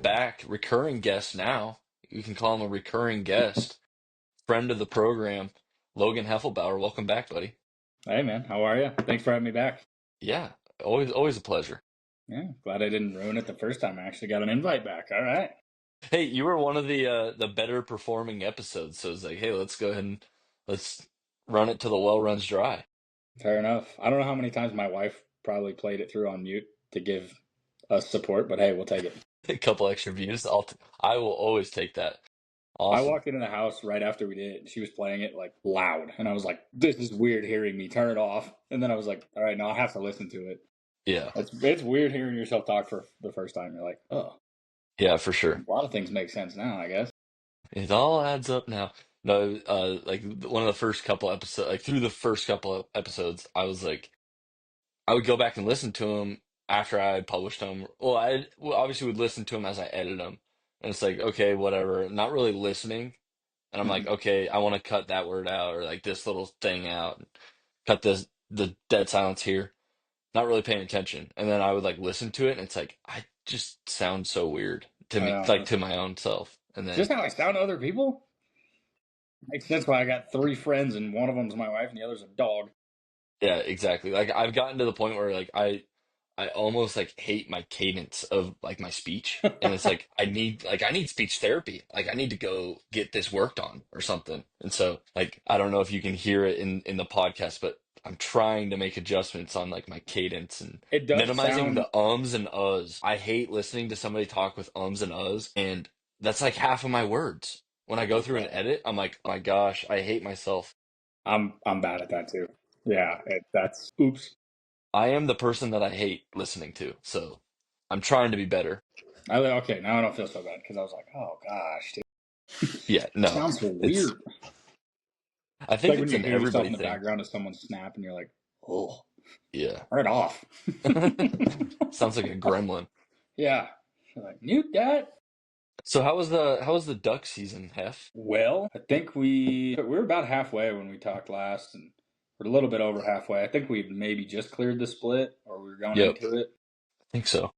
back, recurring guest now. You can call him a recurring guest, friend of the program, Logan Heflebower. Welcome back, buddy. Hey, man. How are you? Thanks for having me back. Yeah, always a pleasure. Yeah, glad I didn't ruin it the first time. I actually got an invite back. All right. Hey, you were one of the better performing episodes, so it's like, hey, let's go ahead and let's run it till the well runs dry. Fair enough. I don't know how many times my wife probably played it through on mute to give us support, but hey, we'll take it. A couple extra views. I will always take that. I Awesome. walked into the house right after we did it, and she was playing it like loud, and I was like, "This is weird hearing me. Turn it off." And then I was like, "All right, now I have to listen to it." Yeah. It's weird hearing yourself talk for the first time. You're like, "Oh, Yeah, for sure. a lot of things make sense now, I guess." It all adds up now. No, like one of the first couple episodes, like through the first couple of episodes, I was like, I would go back and listen to them after I published them. Well, obviously would listen to them as I edit them, and it's like, okay, whatever. Not really listening, and I'm like, Mhm. okay, I want to cut that word out or like this little thing out, cut the dead silence here. Not really paying attention, and then I would like listen to it, and it's like I just sound so weird to I me, know. like to my own self, and Is then. this how I sound to other people? Makes sense why I got 3 friends and one of them's my wife and the other's a dog. Yeah, exactly. Like I've gotten to the point where like I almost like hate my cadence of like my speech. And it's like I need speech therapy. Like I need to go get this worked on or something. And so like I don't know if you can hear it in the podcast, but I'm trying to make adjustments on like my cadence and It does minimizing sound. the ums and uhs. I hate listening to somebody talk with ums and uhs, and that's like half of my words. When I go through and edit, I'm like, oh my gosh, I hate myself. I'm bad at that too. Yeah, that's oops. I am the person that I hate listening to, so I'm trying to be better. Okay, now I don't feel so bad because I was like, oh gosh, dude. Yeah, no, Sounds so it's. weird. I It's think like when it's you an hear yourself everybody in the thing. background of someone snap and you're like, oh, Yeah, turn it off. sounds like a gremlin. Yeah, you're like mute that. So how was the duck season, Hef? Well, I think we were about halfway when we talked last, and we're a little bit over halfway. I think we maybe just cleared the split, or we were going Yep, into it. I think so.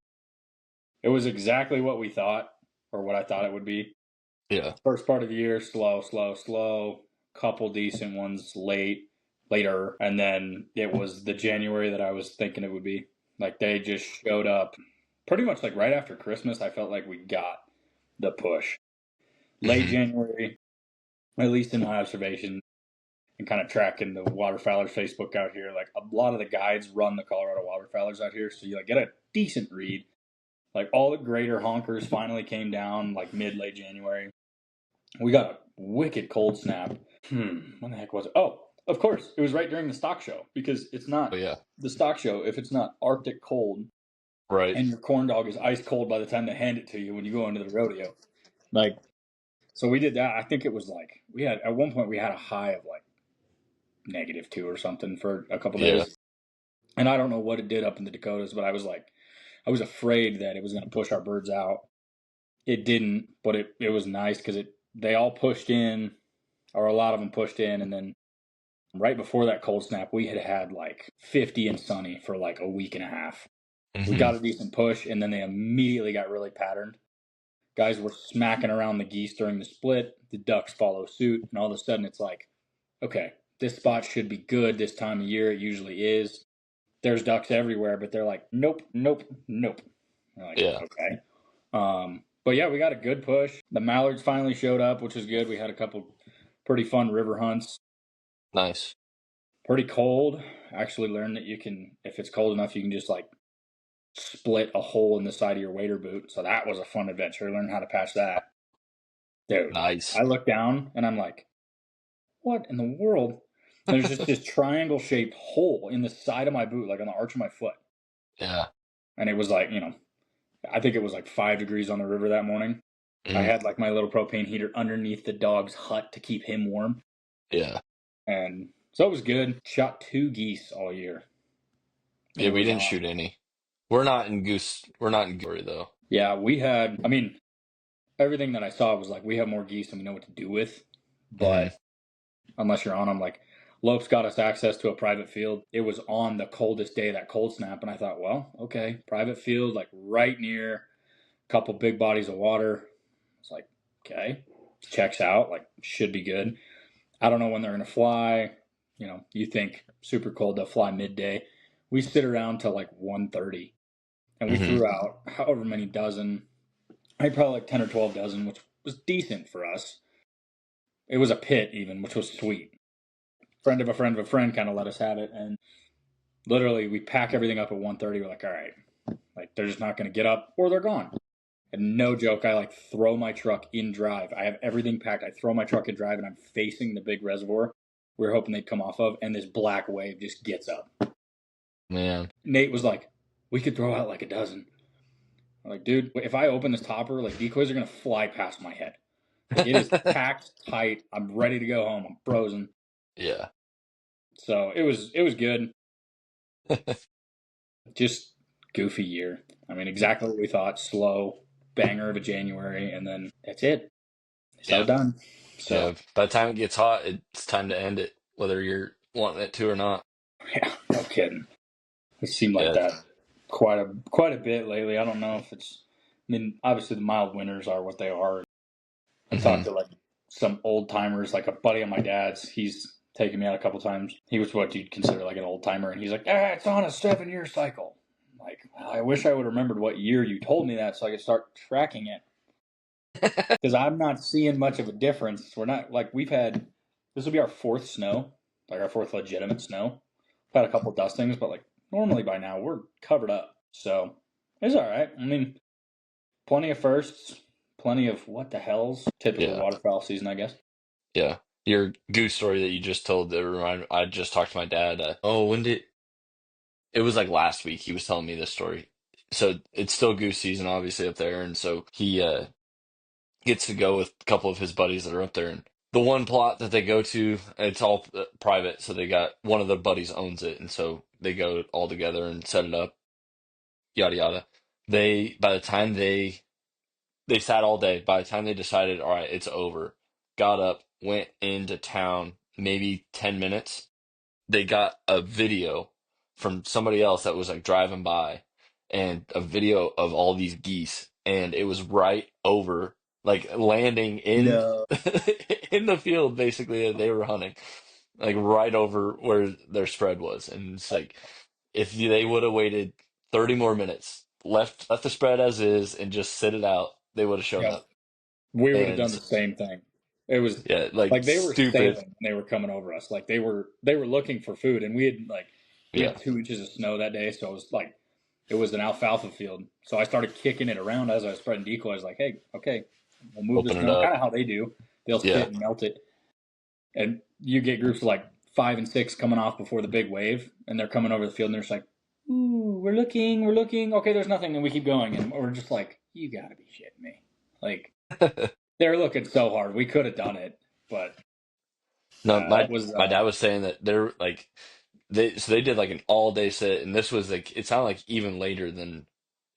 It was exactly what we thought, or what I thought it would be. Yeah. First part of the year, slow, slow, slow. Couple decent ones later, and then it was the January that I was thinking it would be. Like they just showed up pretty much like right after Christmas. I felt like we got the push. Late Hmm. January, at least in my observation, and kind of tracking the waterfowlers Facebook out here. Like a lot of the guides run the Colorado waterfowlers out here, so you like get a decent read. Like all the greater honkers finally came down like mid late January. We got a wicked cold snap. When the heck was it? Oh, of course. It was right during the stock show because it's not Oh yeah. the stock show if it's not Arctic cold Right. and your corn dog is ice cold by the time they hand it to you when you go into the rodeo. Like, so we did that. I think it was like, we had, at one point, we had a high of like -2 or something for a couple Yeah. days. And I don't know what it did up in the Dakotas, but I was like, I was afraid that it was going to push our birds out. It didn't, but it was nice because they all pushed in, or a lot of them pushed in, and then right before that cold snap, we had like 50 and sunny for like a week and a half. We Hmm. got a decent push, and then they immediately got really patterned. Guys were smacking around the geese during the split. The ducks follow suit, and all of a sudden it's like, okay, this spot should be good this time of year. It usually is. There's ducks everywhere, but they're like, nope, nope, nope. We're like, Yeah. okay. But yeah, we got a good push. The mallards finally showed up, which is good. We had a couple pretty fun river hunts. Nice. Pretty cold. Actually learned that you can, if it's cold enough, you can just like split a hole in the side of your wader boot. So that was a fun adventure. Learn how to patch that. Dude, Nice. I look down and I'm like, what in the world? There's just this triangle shaped hole in the side of my boot, like on the arch of my foot. Yeah. And it was like, I think it was like 5 degrees on the river that morning. I Hmm. had like my little propane heater underneath the dog's hut to keep him warm. Yeah. And so it was good. Shot 2 geese all year. Yeah. It We was didn't shoot awesome. any. We're not in goose. We're not in gory though. Yeah, we had, I mean, everything that I saw was like, we have more geese than we know what to do with. Hmm. But unless you're on them, like, Lopes got us access to a private field. It was on the coldest day, that cold snap. And I thought, well, okay, private field, like right near couple big bodies of water. It's like, okay, checks out, like should be good. I don't know when they're going to fly. You know, you think super cold, they'll fly midday. We sit around till like 1:30, and we Mm-hmm. threw out however many dozen. I think probably like 10 or 12 dozen, which was decent for us. It was a pit even, which was sweet. Friend of a friend of a friend kind of let us have it, and literally we pack everything up at 1:30. We're like, all right, like they're just not going to get up or they're gone. And no joke, I like throw my truck in drive. I have everything packed. I throw my truck in drive and I'm facing the big reservoir we were hoping they'd come off of, and this black wave just gets up. Man. Nate was like, we could throw out like a dozen. I'm like, dude, if I open this topper, like decoys are going to fly past my head. Like, it is packed tight. I'm ready to go home. I'm frozen. Yeah. So it was good. Just goofy year. I mean, exactly what we thought. Slow, banger of a January, and then that's it. So done. So Yeah. By the time it gets hot, it's time to end it, whether you're wanting it to or not. yeah, no kidding. It seemed like Yeah. that quite a bit lately. I don't know if it's. I mean, obviously the mild winters are what they are. I talked to like some old timers, like a buddy of my dad's. He's taken me out a couple times. He was what you'd consider like an old timer, and he's like, it's on a 7-year cycle. I'm like, well, I wish I would have remembered what year you told me that so I could start tracking it. Because I'm not seeing much of a difference. We're not like this will be our fourth snow, like our fourth legitimate snow. We've had a couple dustings, but like normally by now we're covered up. So it's all right. I mean, plenty of firsts, plenty of what the hell's typical Yeah. waterfowl season, I guess. Yeah. Your goose story that you just told, I just talked to my dad. It was like last week. He was telling me this story. So it's still goose season, obviously, up there. And so he gets to go with a couple of his buddies that are up there. And the one plot that they go to, it's all private. So they got one of the buddies owns it. And so they go all together and set it up, yada, yada. By the time they sat all day. By the time they decided, all right, it's over, got up, went into town, maybe 10 minutes. They got a video from somebody else that was like driving by and a video of all these geese. And it was right over, like landing in No. in the field basically that they were hunting, like right over where their spread was. And it's like, if they would have waited 30 more minutes, left the spread as is and just sit it out, they would have shown Yeah, up. we would have done And the same thing. It was yeah, like like they were stupid. sailing and they were coming over us. Like they were looking for food, and we Yeah. had 2 inches of snow that day, so it was an alfalfa field. So I started kicking it around as I was spreading decoys. Like, hey, okay, we'll move the Open it snow. Kind up. of how they do. They'll Yeah. sit and melt it, and you get groups of like 5 and 6 coming off before the big wave, and they're coming over the field, and they're just like, "Ooh, we're looking. Okay, there's nothing," and we keep going, and we're just like, "You gotta be shitting me!" Like they're looking so hard. We could have done it, but No, that was my dad was saying that they're like they did like an all day sit, and this was like it sounded like even later than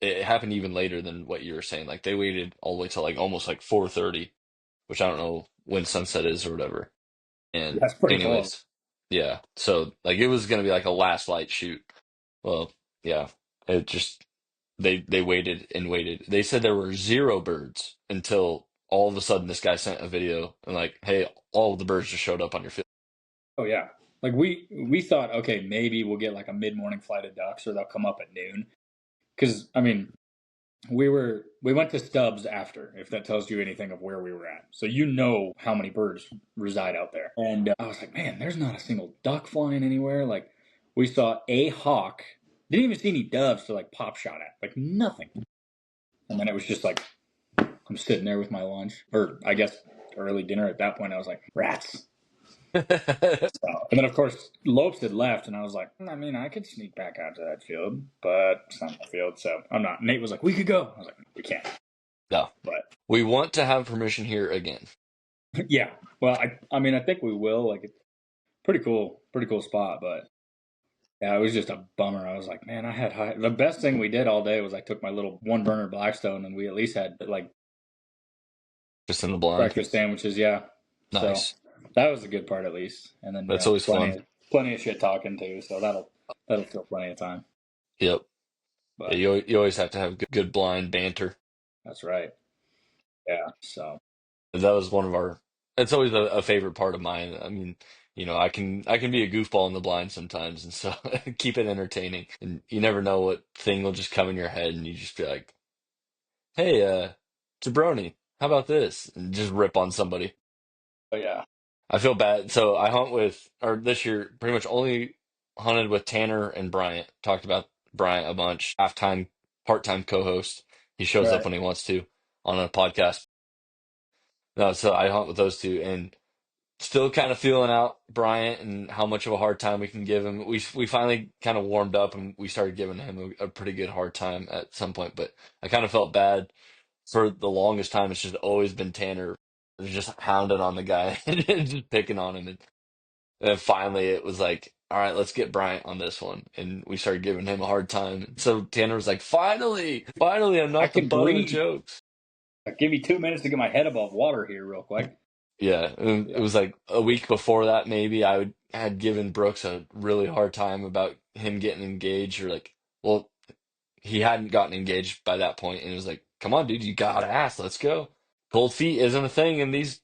it happened even later than what you were saying. Like they waited all the way till like almost like 4:30, which I don't know when sunset is or whatever. And that's pretty close. anyways, yeah. So like it was gonna be like a last light shoot. Well, yeah. It just they waited and waited. They said there were zero birds until all of a sudden this guy sent a video and like, hey, all of the birds just showed up on your field. Oh yeah, like we thought, okay, maybe we'll get like a mid morning flight of ducks, or they'll come up at noon. Because I mean, we went to Stubbs after, if that tells you anything of where we were at. So you know how many birds reside out there. And I was like, man, there's not a single duck flying anywhere. Like we saw a hawk. Didn't even see any doves to like pop shot at. Like nothing. And then it was just like I'm sitting there with my lunch, or I guess early dinner at that point. I was like, rats. So, and then of course Lopes had left, and I was like, I mean, I could sneak back out to that field, but it's not my field, so I'm not. Nate was like, we could go. I was like, we can't. No, But we want to have permission here again. yeah, well, I mean, I think we will. Like, it's pretty cool spot, but yeah, it was just a bummer. I was like, man, I had high. The best thing we did all day was I took my little one burner Blackstone, and we at least had like Just in the blind. breakfast sandwiches. Yeah, Nice. So that was the good part at least. And then That's always fun. Plenty of shit talking too, so that'll fill plenty of time. Yep. But You always have to have good blind banter. That's right. Yeah. So. That was one of our. It's always a favorite part of mine. I mean, I can be a goofball in the blind sometimes, and so keep it entertaining. And you never know what thing will just come in your head, and you just be like, "Hey, jabroni, how about this?" And just rip on somebody. But yeah. I feel bad. So I hunt with, or this year, pretty much only hunted with Tanner and Bryant. Talked about Bryant a bunch. Half-time, part-time co-host. He shows up Right. when he wants to on a podcast. No, so I hunt with those two, and still kind of feeling out Bryant and how much of a hard time we can give him. We finally kind of warmed up and we started giving him a pretty good hard time at some point, but I kind of felt bad for the longest time. It's just always been Tanner just hounding on the guy and just picking on him. And then finally it was like, all right, let's get Bryant on this one. And we started giving him a hard time. So Tanner was like, finally, I'm I not the can butt of the breathe. jokes. Give me 2 minutes to get my head above water here, real quick. Yeah, and it Yeah. was like a week before that, maybe had given Brooks a really hard time about him getting engaged, or like, well, he hadn't gotten engaged by that point, and it was like, come on, dude, you gotta ask, let's go. Cold feet isn't a thing in these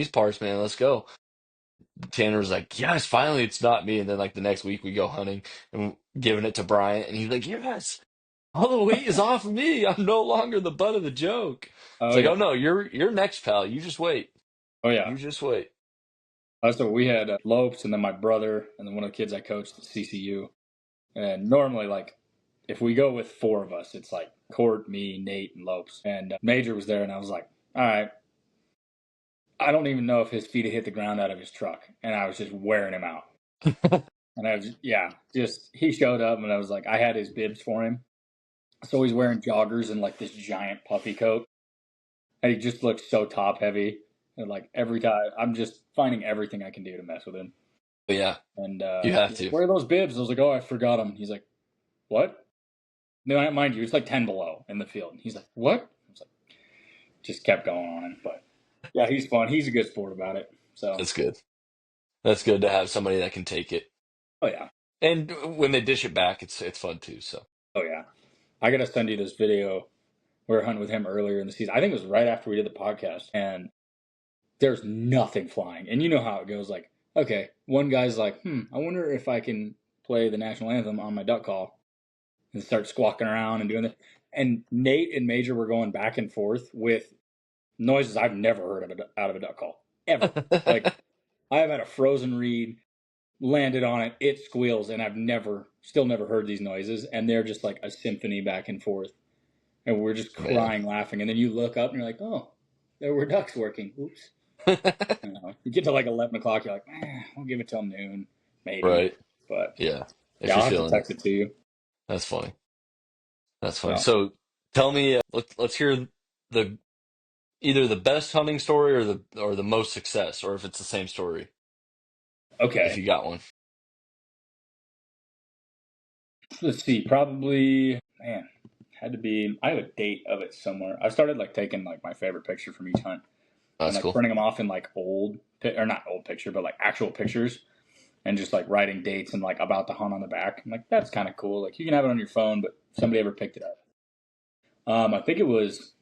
parts, man. Let's go. Tanner was like, yes, finally, it's not me. And then like the next week, we go hunting and giving it to Bryant, and he's like, yes, all the weight is off of me. I'm no longer the butt of the joke. It's Oh like, yeah. oh no, you're next, pal. You just wait. Oh yeah. You just wait. So we had Lopes, and then my brother, and then one of the kids I coached at CCU. And normally, like, if we go with four of us, it's like Court, me, Nate, and Lopes. And Major was there, and I was like, all right. I don't even know if his feet had hit the ground out of his truck, and I was just wearing him out. And I was, just he showed up, and I was like, I had his bibs for him, so he's wearing joggers and like this giant puffy coat, and he just looks so top heavy. And like every time, I'm just finding everything I can do to mess with him. But yeah, And you have he's like, to. where are those bibs? I was like, oh, I forgot them. He's like, what? No, mind you, it's like 10 below in the field. He's like, what? I was like, just kept going on him. But yeah, he's fun. He's a good sport about it. So, That's good. That's good to have somebody that can take it. oh yeah, And when they dish it back, it's fun too. So oh yeah. I gotta send you this video. We were hunting with him earlier in the season. I think it was right after we did the podcast, and there's nothing flying. And you know how it goes. Like, okay, one guy's like, I wonder if I can play the national anthem on my duck call, and start squawking around and doing it. And Nate and Major were going back and forth with noises I've never heard out of a duck call ever. Like, I have had a frozen reed, landed on it, it squeals, and I've still never heard these noises. And they're just like a symphony back and forth. And we're just man. crying, laughing. And then you look up and you're like, oh, there were ducks working. Oops. You get to like 11 o'clock, you're like, we'll give it till noon, maybe. Right. But Yeah. If yeah, you're I'll have to feeling it. text it to you. That's funny. That's funny. So, So tell me, let's hear the either the best hunting story or the most success, or if it's the same story, if okay. you got one. Let's see. Probably, man, had to be, I have a date of it somewhere. I started like taking like my favorite picture from each hunt and That's like cool. printing them off in like or not old picture, but like actual pictures, and just like writing dates and like about the hunt on the back. I'm like, that's kind of cool. Like, you can have it on your phone, but somebody ever picked it up. I think it was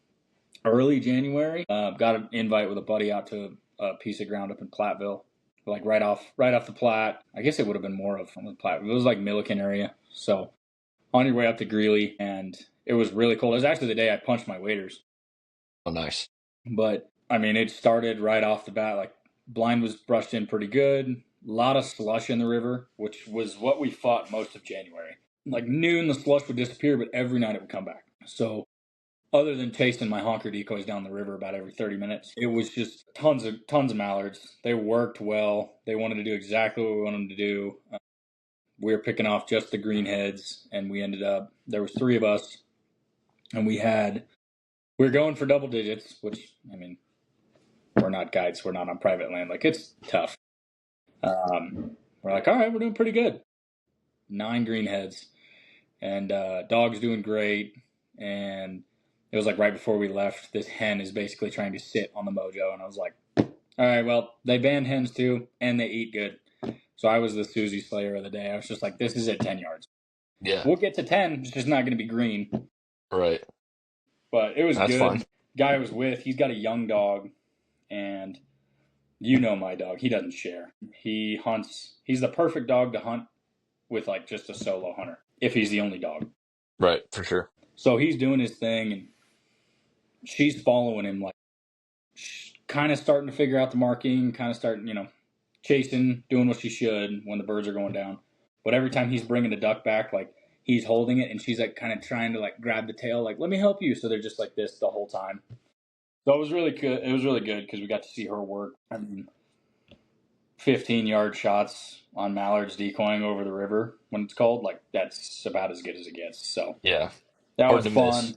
early January. Got an invite with a buddy out to a piece of ground up in Platteville, like right off the Platte. I guess it would have been more of the Platte. It was like Milliken area. So on your way up to Greeley, and it was really cold. It was actually the day I punched my waders. Oh, nice. But I mean, it started right off the bat. Like, blind was brushed in pretty good. A lot of slush in the river, which was what we fought most of January. Like noon, the slush would disappear, but every night it would come back. So other than chasing my honker decoys down the river about every 30 minutes, it was just tons of mallards. They worked well. They wanted to do exactly what we wanted them to do. We were picking off just the greenheads, and we ended up, there was three of us, and we were going for double digits, which, I mean, we're not guides. We're not on private land. Like, it's tough. We're like, all right, we're doing pretty good. 9 greenheads, and dog's doing great. And it was like right before we left, this hen is basically trying to sit on the mojo. And I was like, all right, well, they banned hens too, and they eat good. So I was the Susie Slayer of the day. I was just like, this is at 10 yards. Yeah. We'll get to 10. It's just not going to be green. Right. But it was That's fine. good. Guy I was with, he's got a young dog, and you know my dog. He doesn't share. He hunts. He's the perfect dog to hunt with like just a solo hunter if he's the only dog. Right, for sure. So he's doing his thing, and she's following him, like kind of starting to figure out the marking, kind of starting, chasing, doing what she should when the birds are going down. But every time he's bringing the duck back, like he's holding it, and she's like kind of trying to like grab the tail, like let me help you. So they're just like this the whole time. So it was really good. It was really good because we got to see her work. I mean, 15-yard shots on mallards decoying over the river when it's cold, like that's about as good as it gets. So Yeah. that Hard was to miss. fun.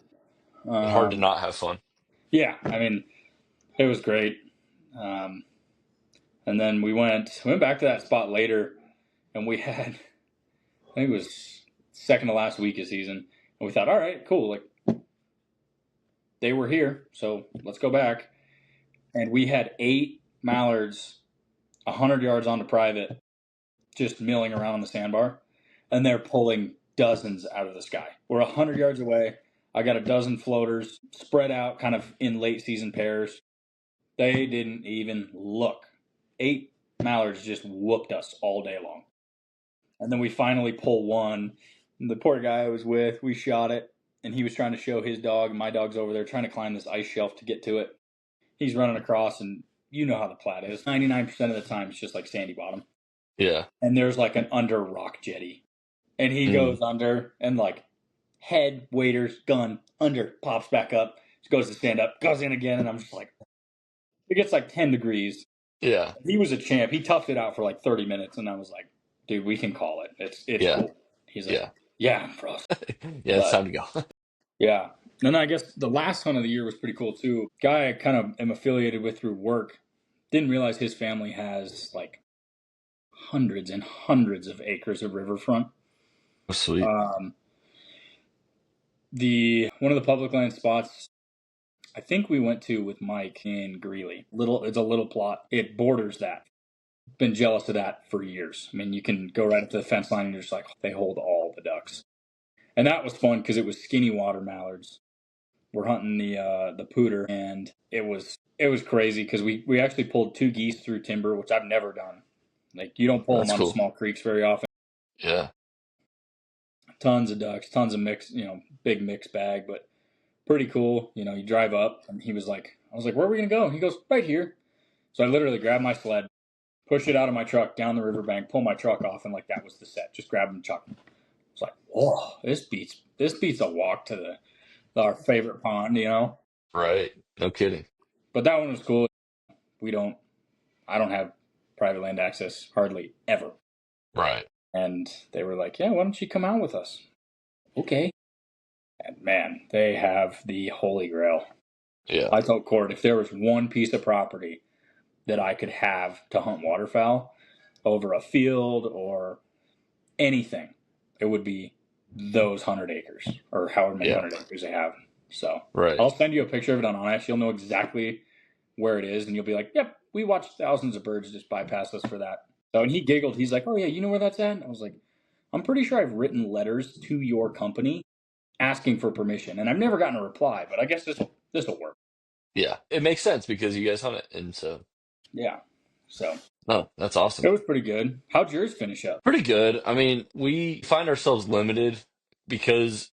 And hard to not have fun. Yeah, I mean, it was great. Um, and then we went back to that spot later, and we had, I think it was second to last week of season, and we thought, all right, cool, like they were here, so let's go back. And we had 8 mallards 100 yards onto private, just milling around on the sandbar, and they're pulling dozens out of the sky. We're 100 yards away. I got a dozen floaters spread out kind of in late season pairs. They didn't even look. 8 mallards just whooped us all day long. And then we finally pull one. The poor guy I was with, we shot it, and he was trying to show his dog, and my dog's over there trying to climb this ice shelf to get to it. He's running across, and you know how the Platte is. 99% of the time, it's just like sandy bottom. Yeah. And there's like an under rock jetty. And he goes under, and like head, waders, gun, under, pops back up, goes to stand up, goes in again, and I'm just like, it gets like 10 degrees. Yeah. He was a champ. He toughed it out for like 30 minutes, and I was like, dude, we can call it. It's Yeah. cool. He's like, Yeah. yeah, I'm frost. Yeah, it's time to go. Yeah. And I guess the last hunt of the year was pretty cool too. Guy I kind of am affiliated with through work. Didn't realize his family has like hundreds and hundreds of acres of riverfront. Oh, sweet. One of the public land spots I think we went to with Mike in Greeley. It's a little plot. It borders that. Been jealous of that for years. I mean, you can go right up to the fence line and you're just like, they hold all the ducks. And that was fun because it was skinny water mallards. We're hunting the pooter, and it was crazy because we actually pulled 2 geese through timber, which I've never done. Like you don't pull That's them on cool. small creeks very often. Yeah. Tons of ducks, tons of mix, big mix bag, but pretty cool. You drive up, and I was like, where are we gonna go? And he goes, right here. So I literally grabbed my sled, push it out of my truck down the riverbank, pull my truck off, and like that was the set. Just grab and chuck. It's like, whoa, this beats a walk to our favorite pond, Right. No kidding. But that one was cool. I don't have private land access hardly ever. Right. And they were like, yeah, why don't you come out with us? Okay. And man, they have the holy grail. Yeah. I told Court if there was one piece of property that I could have to hunt waterfowl over a field or anything, it would be those 100 acres or however many 100 acres they have. So right. I'll send you a picture of it on Onyx. You'll know exactly where it is, and you'll be like, yep, we watched thousands of birds just bypass us for that. So, and he giggled. He's like, oh, yeah, you know where that's at? And I was like, I'm pretty sure I've written letters to your company asking for permission, and I've never gotten a reply, but I guess this will work. Yeah, it makes sense because you guys hunt it, and so. Yeah, so. Oh, that's awesome. It was pretty good. How'd yours finish up? Pretty good. I mean, we find ourselves limited because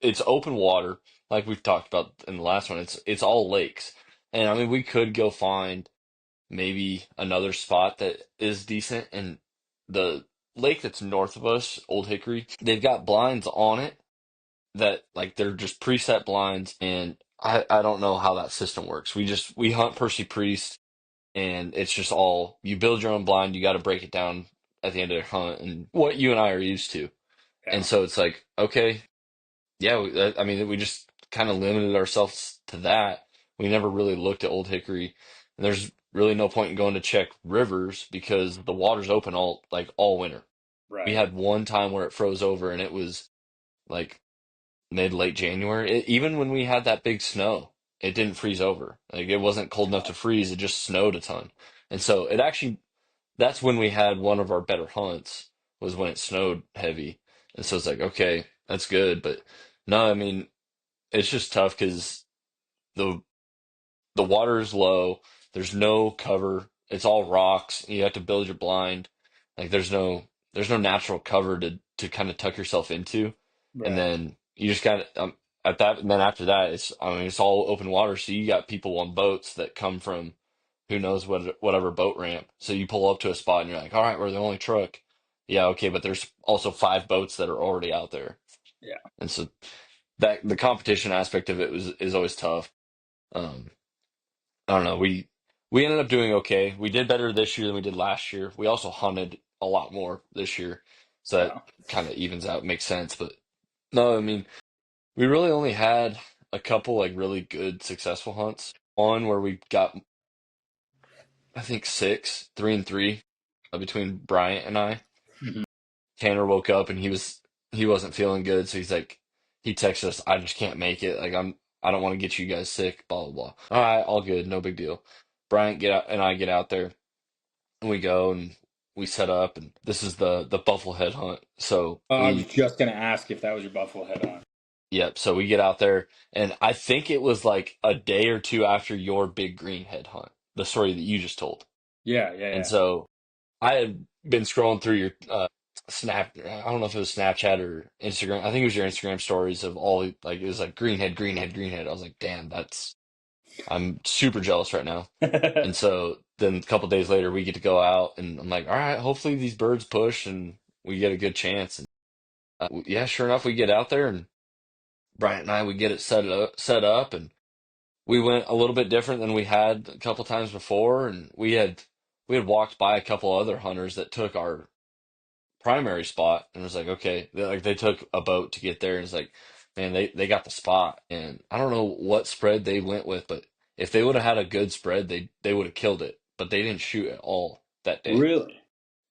it's open water, like we've talked about in the last one. It's all lakes, and I mean, we could go find maybe another spot that is decent. And the lake that's north of us, Old Hickory, they've got blinds on it that like they're just preset blinds, and I don't know how that system works. We hunt Percy Priest, and it's just all you build your own blind. You got to break it down at the end of the hunt, and what you and I are used to. Yeah. And so it's like, okay, yeah, I mean, we just kind of limited ourselves to that. We never really looked at Old Hickory, and there's really no point in going to check rivers because the water's open all winter. Right. We had one time where it froze over, and it was like late January. Even when we had that big snow, it didn't freeze over. Like it wasn't cold enough to freeze. It just snowed a ton, and so that's when we had one of our better hunts was when it snowed heavy. And so it's like, okay, that's good, but no, I mean, it's just tough because the the water is low. There's no cover. It's all rocks. You have to build your blind. Like there's no natural cover to kind of tuck yourself into. And Right. then you just got at that. And then after that, it's all open water. So you got people on boats that come from who knows whatever boat ramp. So you pull up to a spot and you're like, all right, we're the only truck. Yeah, okay, but there's also five boats that are already out there. Yeah. And so that the competition aspect of it is always tough. Um, I don't know. We ended up doing okay. We did better this year than we did last year. We also hunted a lot more this year, so that Wow. kind of evens out, makes sense. But no, I mean, we really only had a couple like really good successful hunts. One where we got, I think six, three and three, between Bryant and I. Mhm. Tanner woke up and he wasn't feeling good, so he's like he texted us, I just can't make it. Like I don't want to get you guys sick, blah blah blah. All right, all good, no big deal. Bryant get out and I get out there and we go and we set up and this is the bufflehead hunt. So I was we just gonna ask if that was your buffalo head on. yep, so we get out there and I think it was like a day or two after your big green head hunt, the story that you just told. Yeah, yeah, And yeah. so I had been scrolling through your I don't know if it was Snapchat or Instagram. I think it was your Instagram stories of all like it was like greenhead, greenhead, greenhead. I was like, damn, that's I'm super jealous right now. And so then a couple days later, we get to go out, and I'm like, all right, hopefully these birds push and we get a good chance. And yeah, sure enough, we get out there, and Bryant and I we get it set up, and we went a little bit different than we had a couple times before, and we had walked by a couple other hunters that took our primary spot and was like, okay, they took a boat to get there and it's like, man, they got the spot. And I don't know what spread they went with, but if they would have had a good spread, they would have killed it. But they didn't shoot at all that day. Really?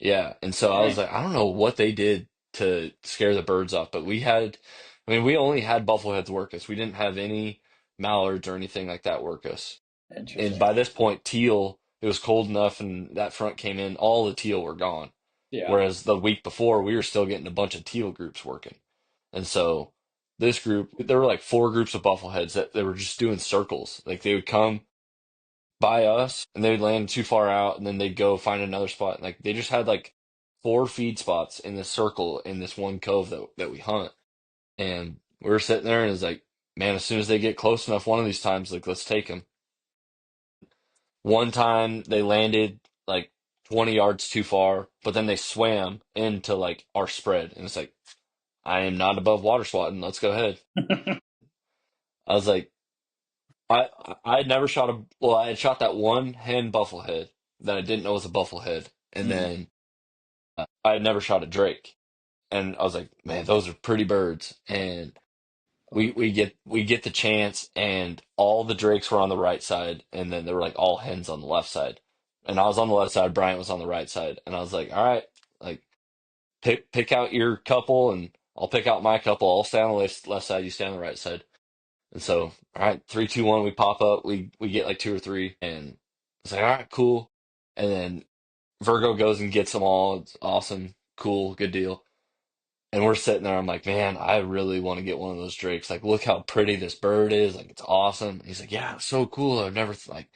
Yeah. And so I was Dang. like, I don't know what they did to scare the birds off, but I mean, we only had buffleheads work us. We didn't have any mallards or anything like that work us. And Interesting. by this point, teal, it was cold enough and that front came in, all the teal were gone. Yeah. Whereas the week before, we were still getting a bunch of teal groups working. And so this group, there were like four groups of buffleheads that they were just doing circles. Like they would come by us and they would land too far out and then they'd go find another spot. Like they just had like four feed spots in this circle in this one cove that we hunt. And we were sitting there and it's like, man, as soon as they get close enough, one of these times, like, let's take them. One time they landed like 20 yards too far, but then they swam into like our spread. And it's like, I am not above water swatting. Let's go ahead. I was like, I I had never shot I had shot that one hen bufflehead that I didn't know was a bufflehead. And Mhm. then I had never shot a drake. And I was like, man, those are pretty birds. And we get the chance and all the drakes were on the right side and then there were like all hens on the left side. And I was on the left side, Bryant was on the right side. And I was like, all right, like pick out your couple and I'll pick out my couple. I'll stay on the left side, you stay on the right side. And so, all right, three, two, one, we pop up, we get like two or three, and it's like, all right, cool. And then Virgo goes and gets them all. It's awesome, cool, good deal. And we're sitting there. I'm like, man, I really want to get one of those drakes. Like, look how pretty this bird is. Like, it's awesome. He's like, yeah, it's so cool. I've never like.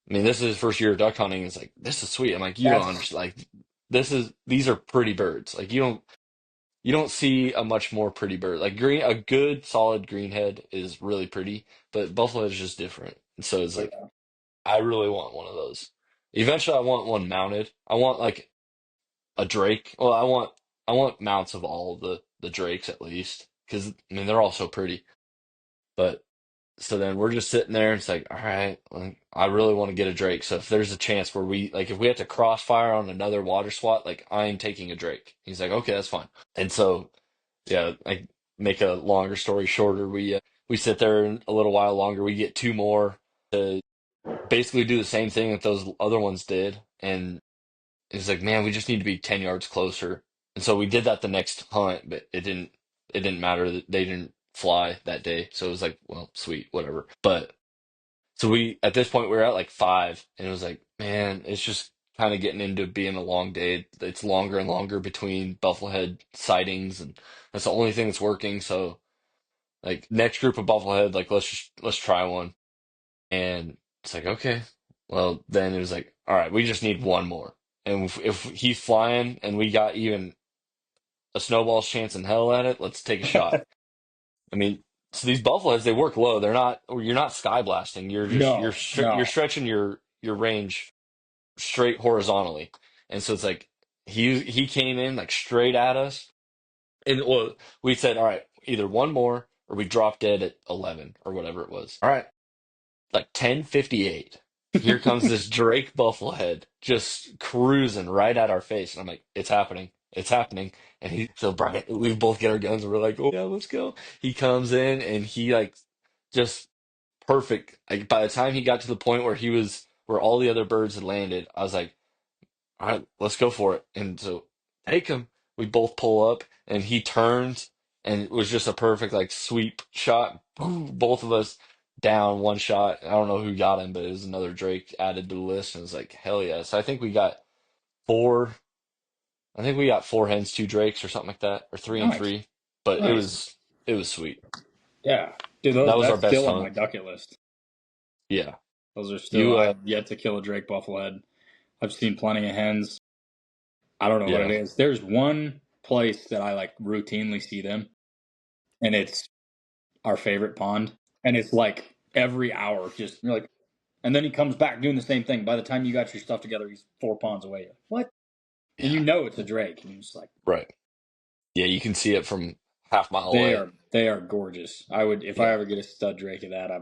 I mean, this is his first year of duck hunting. It's like, this is sweet. I'm like, you don't That's understand. Like, these are pretty birds. Like, you don't see a much more pretty bird. Like a good solid greenhead is really pretty, but buffalo is just different. And so it's like, yeah. I really want one of those. Eventually, I want one mounted. I want like a drake. Well, I want mounts of all the drakes at least, because I mean they're all so pretty. But so then we're just sitting there, and it's like, all right, like, I really want to get a drake. So if there's a chance where if we have to crossfire on another water swat, like I'm taking a drake. He's like, okay, that's fine. And so yeah, I make a longer story shorter. We sit there a little while longer. We get two more to basically do the same thing that those other ones did, and it's like, man, we just need to be 10 yards closer. And so we did that the next hunt, but it didn't matter that they didn't fly that day. So it was like, well, sweet, whatever. But so we at this point we were at like five, and it was like, man, it's just kind of getting into being a long day. It's longer and longer between bufflehead sightings, and that's the only thing that's working. So like next group of bufflehead, like let's try one. And it's like, okay. Well, then it was like, all right, we just need one more. And if he's flying and we got even a snowball's chance in hell at it, let's take a shot. I mean, so these buffaloheads, they work low. They're not, you're not sky blasting. No, You're no. stretching your range straight horizontally. And so it's like he came in like straight at us. And well, we said, all right, either one more or we drop dead at 11 or whatever it was. All right, like 10:58. Here comes this Drake bufflehead just cruising right at our face. And I'm like, it's happening. It's happening. And so Brian, we both get our guns and we're like, oh yeah, let's go. He comes in and he like just perfect. Like by the time he got to the point where where all the other birds had landed, I was like, all right, let's go for it. And so take him. We both pull up and he turns and it was just a perfect like sweep shot. Boom, both of us down one shot. I don't know who got him, but it was another Drake added to the list. And it was like, hell yeah. So four, I think we got four hens, two Drakes or something like that, or three and Nice, three. But nice. it was sweet. Yeah, dude, That was our that's best still on my hunt. bucket list. Yeah. Those are still. You, I've yet to kill a Drake bufflehead. I've seen plenty of hens. I don't know what it yeah. is. There's one place that I like routinely see them, and it's our favorite pond. And it's like every hour, just you're like, and then he comes back doing the same thing. By the time you got your stuff together, he's 4 ponds away. You're like, what? And you Yeah. know it's a Drake, and you're just like, Right. Yeah. You can see it from half mile they away. are they are gorgeous. I would if I Yeah. ever get a stud Drake of that, I'd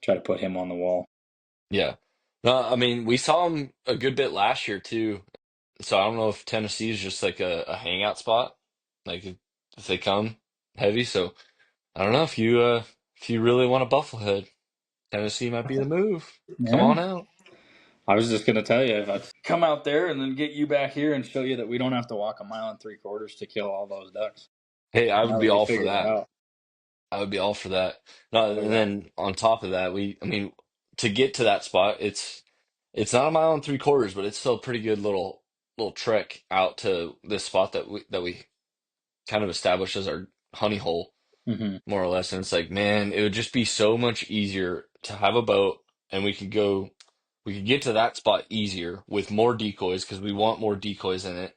try to put him on the wall. Yeah. No, I mean, we saw him a good bit last year too. So I don't know if Tennessee is just like a hangout spot, like if they come heavy. So I don't know if you really want a bufflehead, Tennessee might be the move. Come Yeah. on out. I was just gonna tell you if I come out there and then get you back here and show you that we don't have to walk 1.75 miles to kill all those ducks. Hey, I would Now be that we all for figured it that. out. I would be all for that. No, Oh and yeah. then on top of that, I mean, to get to that spot, it's not a mile and three quarters, but it's still a pretty good little trek out to this spot that we kind of established as our honey hole, Mm-hmm. more or less. And it's like, man, it would just be so much easier to have a boat and we could get to that spot easier with more decoys because we want more decoys in it.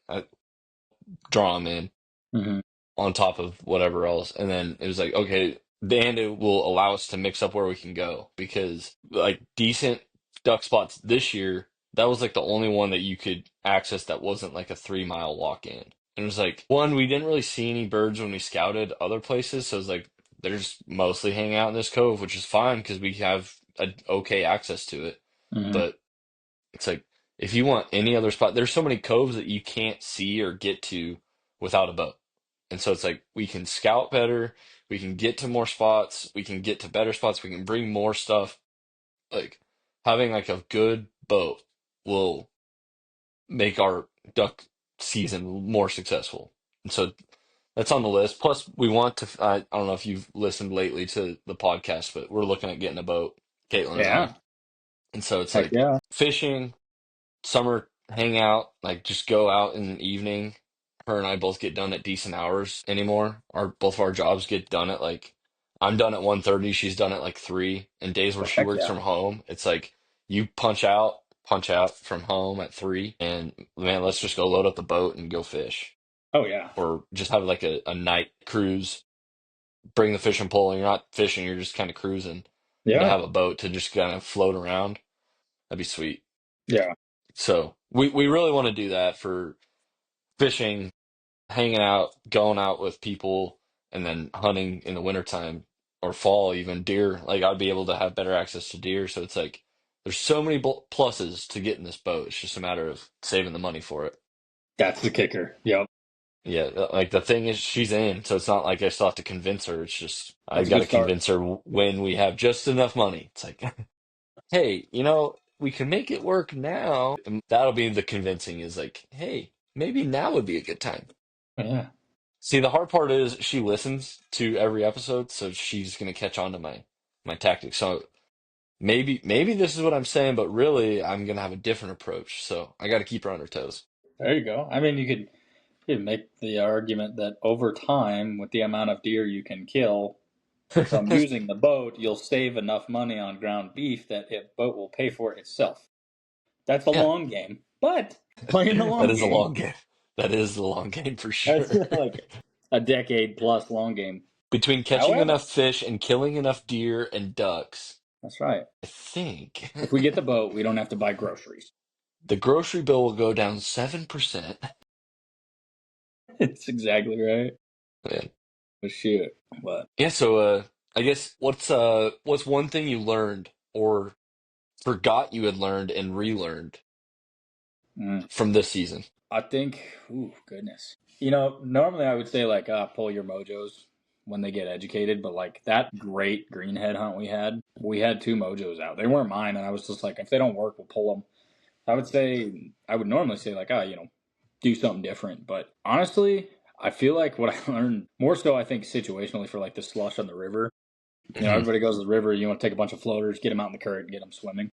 Draw them in Mm-hmm. on top of whatever else. And then it was like, okay, and it will allow us to mix up where we can go because like decent duck spots this year, that was like the only one that you could access that wasn't like a 3 mile walk in. And it was like, one, we didn't really see any birds when we scouted other places. So it was like, they're just mostly hanging out in this cove, which is fine because we have a okay access to it. Mm-hmm. But it's like, if you want any other spot, there's so many coves that you can't see or get to without a boat. And so it's like we can scout better, we can get to more spots, we can get to better spots, we can bring more stuff. Like having like a good boat will make our duck season more successful. And so that's on the list. Plus, we want to, I don't know if you've listened lately to the podcast, but we're looking at getting a boat, Caitlin and I. Yeah. And so it's Heck like yeah. fishing, summer hangout, like just go out in the evening. Her and I both get done at decent hours anymore. Both of our jobs get done at like I'm done at 1:30, she's done at like 3. And days where Well, she heck works yeah. from home, it's like you punch out from home at 3 and man, let's just go load up the boat and go fish. Oh yeah. Or just have like a night cruise, bring the fishing pole and you're not fishing, you're just kind of cruising. And to Yeah. have a boat to just kind of float around, that'd be sweet. Yeah. So we really want to do that for fishing, hanging out, going out with people, and then hunting in the wintertime or fall, even deer. Like I'd be able to have better access to deer. So it's like there's so many pluses to getting this boat. It's just a matter of saving the money for it. That's the kicker. Yep. Yeah, like the thing is she's in, so it's not like I still have to convince her. It's just I That's a got good to start. convince her when we have just enough money. It's like, hey, we can make it work now. And that'll be the convincing is like, hey, maybe now would be a good time. Yeah. See, the hard part is she listens to every episode, so she's gonna catch on to my tactics. So maybe this is what I'm saying, but really I'm gonna have a different approach. So I got to keep her on her toes. There you go. I mean, you could make the argument that over time, with the amount of deer you can kill, From using the boat, you'll save enough money on ground beef that a boat will pay for itself. That's a Yeah, long game, but playing the that long is a game. long game. That is the long game for That's sure. like a decade plus long game. Between catching However, enough fish and killing enough deer and ducks, that's right. I think If we get the boat, we don't have to buy groceries. the grocery bill will go down 7%. It's exactly right. Man. But shoot. But Yeah, so I guess what's one thing you learned or forgot you had learned and relearned from this season? I think, ooh, goodness. Normally I would say like, pull your mojos when they get educated, but like that great greenhead hunt we had two mojos out. They weren't mine, and I was just like, if they don't work, we'll pull them. I would normally say like, do something different. But honestly, I feel like what I learned more so, I think situationally for like the slush on the river. Mhm. Everybody goes to the river. You want to take a bunch of floaters, get them out in the current, and get them swimming.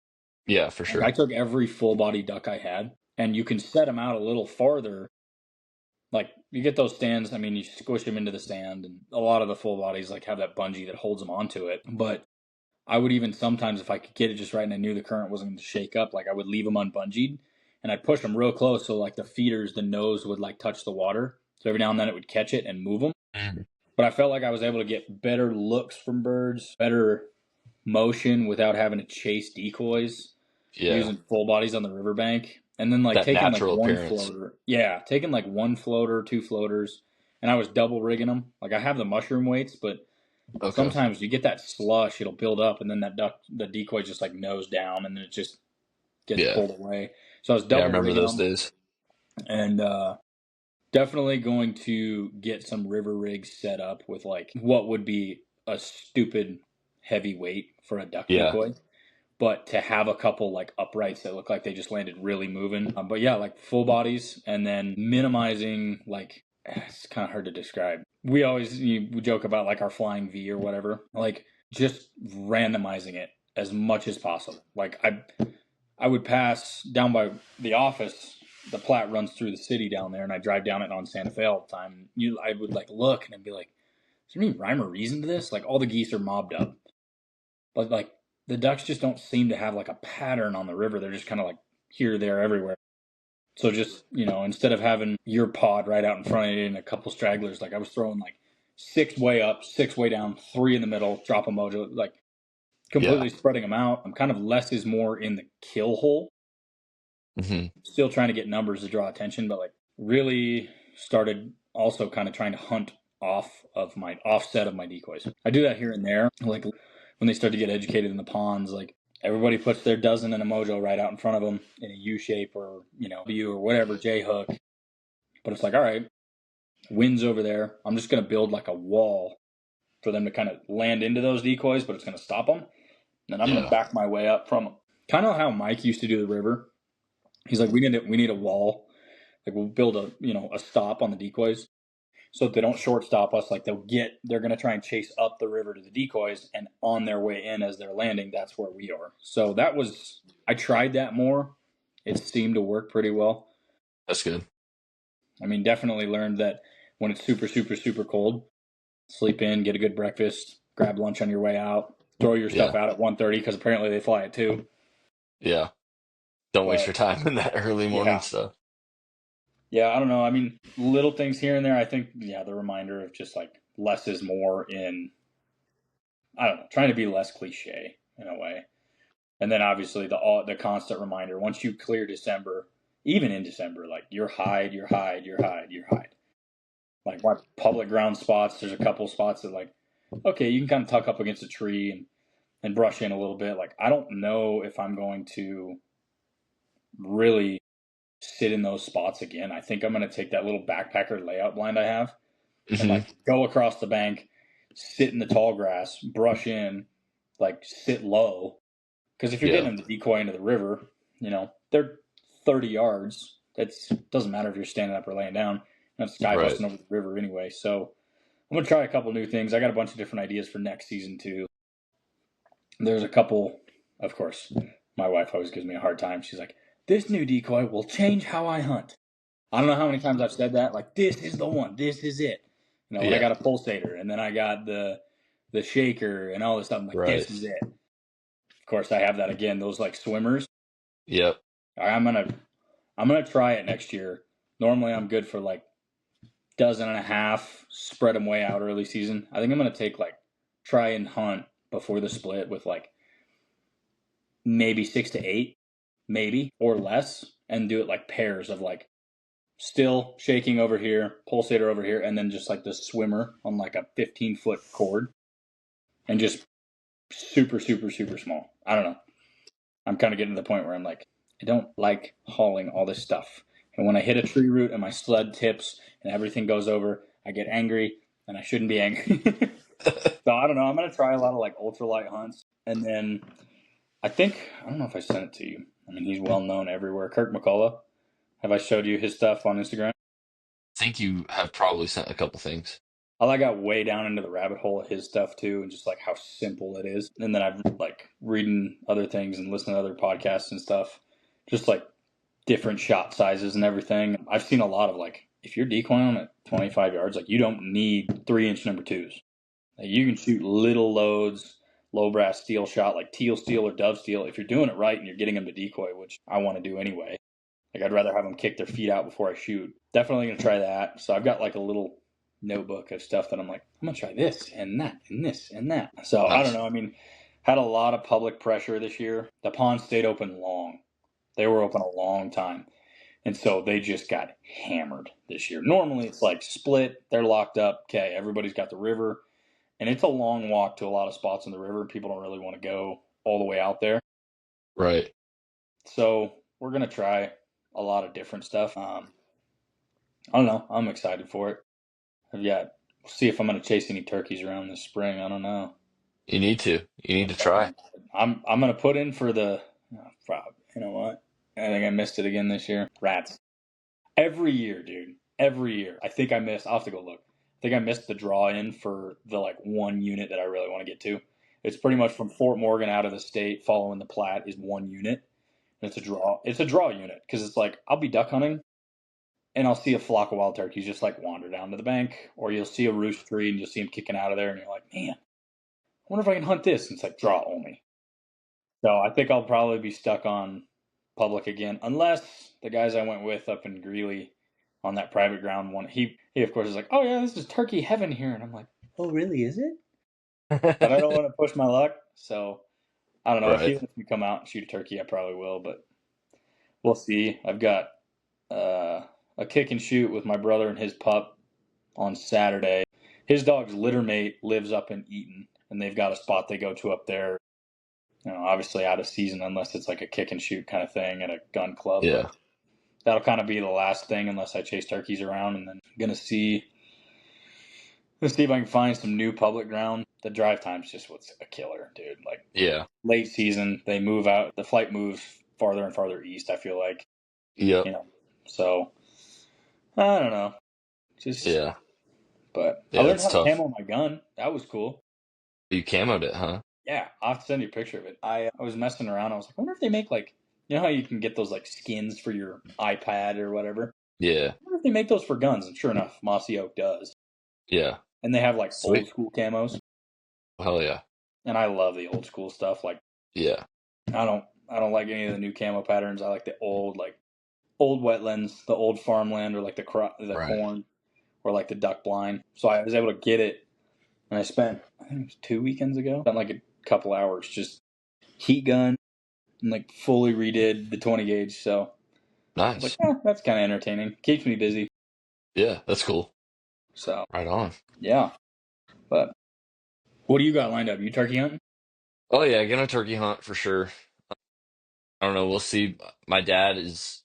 Yeah, for Like I sure. took every full body duck I had, and you can set them out a little farther. Like you get those stands. I mean, you squish them into the sand, and a lot of the full bodies like have that bungee that holds them onto it. But I would even sometimes, if I could get it just right and I knew the current wasn't going to shake up, like I would leave them unbungeed and I'd push them real close so like the feeders, the nose would like touch the water. So every now and then it would catch it and move them. Mhm. But I felt like I was able to get better looks from birds, better motion without having to chase decoys, Yeah, using full bodies on the riverbank. And then like that taking like natural one appearance. floater. Yeah, taking like one floater, two floaters. And I was double rigging them. Like I have the mushroom weights, but Okay. sometimes you get that slush, it'll build up, and then the decoy just like nose down, and then it just gets Yeah. pulled away. So I was Yeah, I double remember rigging those them, days. and definitely going to get some river rigs set up with like what would be a stupid heavy weight for a duck Yeah. decoy. But to have a couple like uprights that look like they just landed really moving. But yeah, like full bodies, and then minimizing like it's kind of hard to describe. We joke about like our flying V or whatever, like just randomizing it as much as possible. Like I would pass down by the office. The Platte runs through the city down there, and I drive down it on Santa Fe all the time. I would like look and I'd be like, "Is there any rhyme or reason to this?" Like all the geese are mobbed up, but like the ducks just don't seem to have like a pattern on the river. They're just kind of like here, there, everywhere. So just instead of having your pod right out in front of you and a couple stragglers, like I was throwing like six way up, six way down, three in the middle, drop a mojo, like Yeah. completely spreading them out. I'm kind of less is more in the kill hole. Hmm. Still trying to get numbers to draw attention, but like really started also kind of trying to hunt off of my offset of my decoys. I do that here and there, like when they start to get educated in the ponds, like everybody puts their dozen and a mojo right out in front of them in a U shape or U or whatever J hook. But it's like, all right, wind's over there. I'm just gonna build like a wall for them to kind of land into those decoys, but it's gonna stop them. And I'm gonna Yeah. back my way up from them. Kind of how Mike used to do the river. He's like, we need a wall. Like we'll build a stop on the decoys so that they don't short stop us. Like they're gonna try and chase up the river to the decoys, and on their way in as they're landing, that's where we are. So I tried that more. It seemed to work pretty well. That's good. I mean, definitely learned that when it's super, super, super cold, sleep in, get a good breakfast, grab lunch on your way out, throw your stuff Yeah. out at 1:30 because apparently they fly at 2. Yeah. Don't waste your But time in that early morning yeah, stuff. yeah, I don't know. I mean, little things here and there. I think the reminder of just like less is more in I don't know, trying to be less cliche in a way. And then obviously the constant reminder once you clear December, even in December, like your hide, your hide, your hide, your hide. Like my public ground spots, there's a couple spots that like, okay, you can kind of tuck up against a tree and brush in a little bit. Like I don't know if I'm going to really sit in those spots again. I think I'm going to take that little backpacker layout blind I have and Hmm. like go across the bank, sit in the tall grass, brush in, like sit low. Because if you're Yeah. getting them to decoy into the river, they're 30 yards. It doesn't matter if you're standing up or laying down. That's sky Right. busting over the river anyway. So I'm gonna try a couple new things. I got a bunch of different ideas for next season too. There's a couple, of course. My wife always gives me a hard time. She's like, "This new decoy will change how I hunt." I don't know how many times I've said that. Like, this is the one. This is it. When I Yeah. got a pulsator, and then I got the the shaker and all this stuff. I'm like, this Right. is it. Of course, I have that again. Those like swimmers. Yep. I'm gonna try it next year. Normally, I'm good for like dozen and a half. Spread them way out early season. I think I'm gonna take like try and hunt before the split with like maybe 6 to 8, maybe or less, and do it like pairs of like still shaking over here, pulsator over here, and then just like the swimmer on like a 15-foot cord, and just super, super, super small. I don't know. I'm kind of getting to the point where I'm like, I don't like hauling all this stuff. And when I hit a tree root and my sled tips and everything goes over, I get angry, and I shouldn't be angry. So I don't know. I'm going to try a lot of like ultralight hunts. And then I don't know if I sent it to you. I mean, he's well known everywhere. Kirk McCullough. Have I showed you his stuff on Instagram? I think you have probably sent a couple things. I got way down into the rabbit hole of his stuff too, and just like how simple it is. And then I've like reading other things and listening to other podcasts and stuff, just like different shot sizes and everything. I've seen a lot of like, if you're decoying at 25 yards, like you don't need 3-inch number twos. Like, you can shoot little loads, low brass steel shot, like teal steel or dove steel. If you're doing it right and you're getting them to decoy, which I want to do anyway. Like, I'd rather have them kick their feet out before I shoot. Definitely going to try that. So I've got like a little notebook of stuff that I'm like, I'm going to try this and that and this and that. So I don't Nice. know. I mean, had a lot of public pressure this year. The ponds stayed open long. They were open a long time. And so they just got hammered this year. Normally it's like split, they're locked up. Okay, everybody's got the river. And it's a long walk to a lot of spots in the river. People don't really want to go all the way out there. Right. So we're going to try a lot of different stuff. I don't know. I'm excited for it. Yeah, we'll see if I'm going to chase any turkeys around this spring. I don't know. You need to. You need to try. I'm going to put in for the. You know what? I think I missed it again this year. Rats. Every year, dude. Every year. I think I missed. I'll have to go look. I think I missed the draw in for the like one unit that I really want to get to. It's pretty much from Fort Morgan out of the state, following the Platte is one unit. And it's a draw. It's a draw unit because it's like I'll be duck hunting and I'll see a flock of wild turkeys just like wander down to the bank, or you'll see a roost tree and you'll see them kicking out of there, and you're like, man, I wonder if I can hunt this. And it's like draw only. So I think I'll probably be stuck on public again, unless the guys I went with up in Greeley on that private ground one. He of course is like, oh yeah, this is turkey heaven here, and I'm like, oh really, is it? But I don't want to push my luck, so I don't know. If he Right. lets me come out and shoot a turkey, I probably will, but we'll see. I've got a kick and shoot with my brother and his pup on Saturday. His dog's litter mate lives up in Eaton, and they've got a spot they go to up there. You know, obviously out of season unless it's like a kick and shoot kind of thing at a gun club. Yeah. But that'll kind of be the last thing unless I chase turkeys around, and then I'm gonna see. Let's see if I can find some new public ground. The drive time's just what's a killer, dude. Like Yeah. late season, they move out. The flight moves farther and farther east. I feel like, Yep. you know. So I don't know. Just, Yeah. but I Yeah. learned It's how to tough. camo my gun. That was cool. You camoed it, huh? Yeah, I'll have to send you a picture of it. I was messing around. I was like, I wonder if they make like, you know how you can get those like skins for your iPad or whatever. Yeah. I wonder if they make those for guns. And sure enough, Mossy Oak does. Yeah. And they have like old Sweet. school camos. Hell yeah. And I love the old school stuff. Like Yeah. I don't like any of the new camo patterns. I like the old wetlands, the old farmland, or like the Right. corn, or like the duck blind. So I was able to get it, and I think it was 2 weekends ago. Spent like a couple hours just heat gun and like fully redid the 20 gauge. So I was like, Nice. that's kind of entertaining. Keeps me busy. Yeah. That's cool. So Right on. yeah. But what do you got lined up? You turkey hunting? Oh yeah, gonna turkey hunt for sure. I don't know. We'll see. My dad is,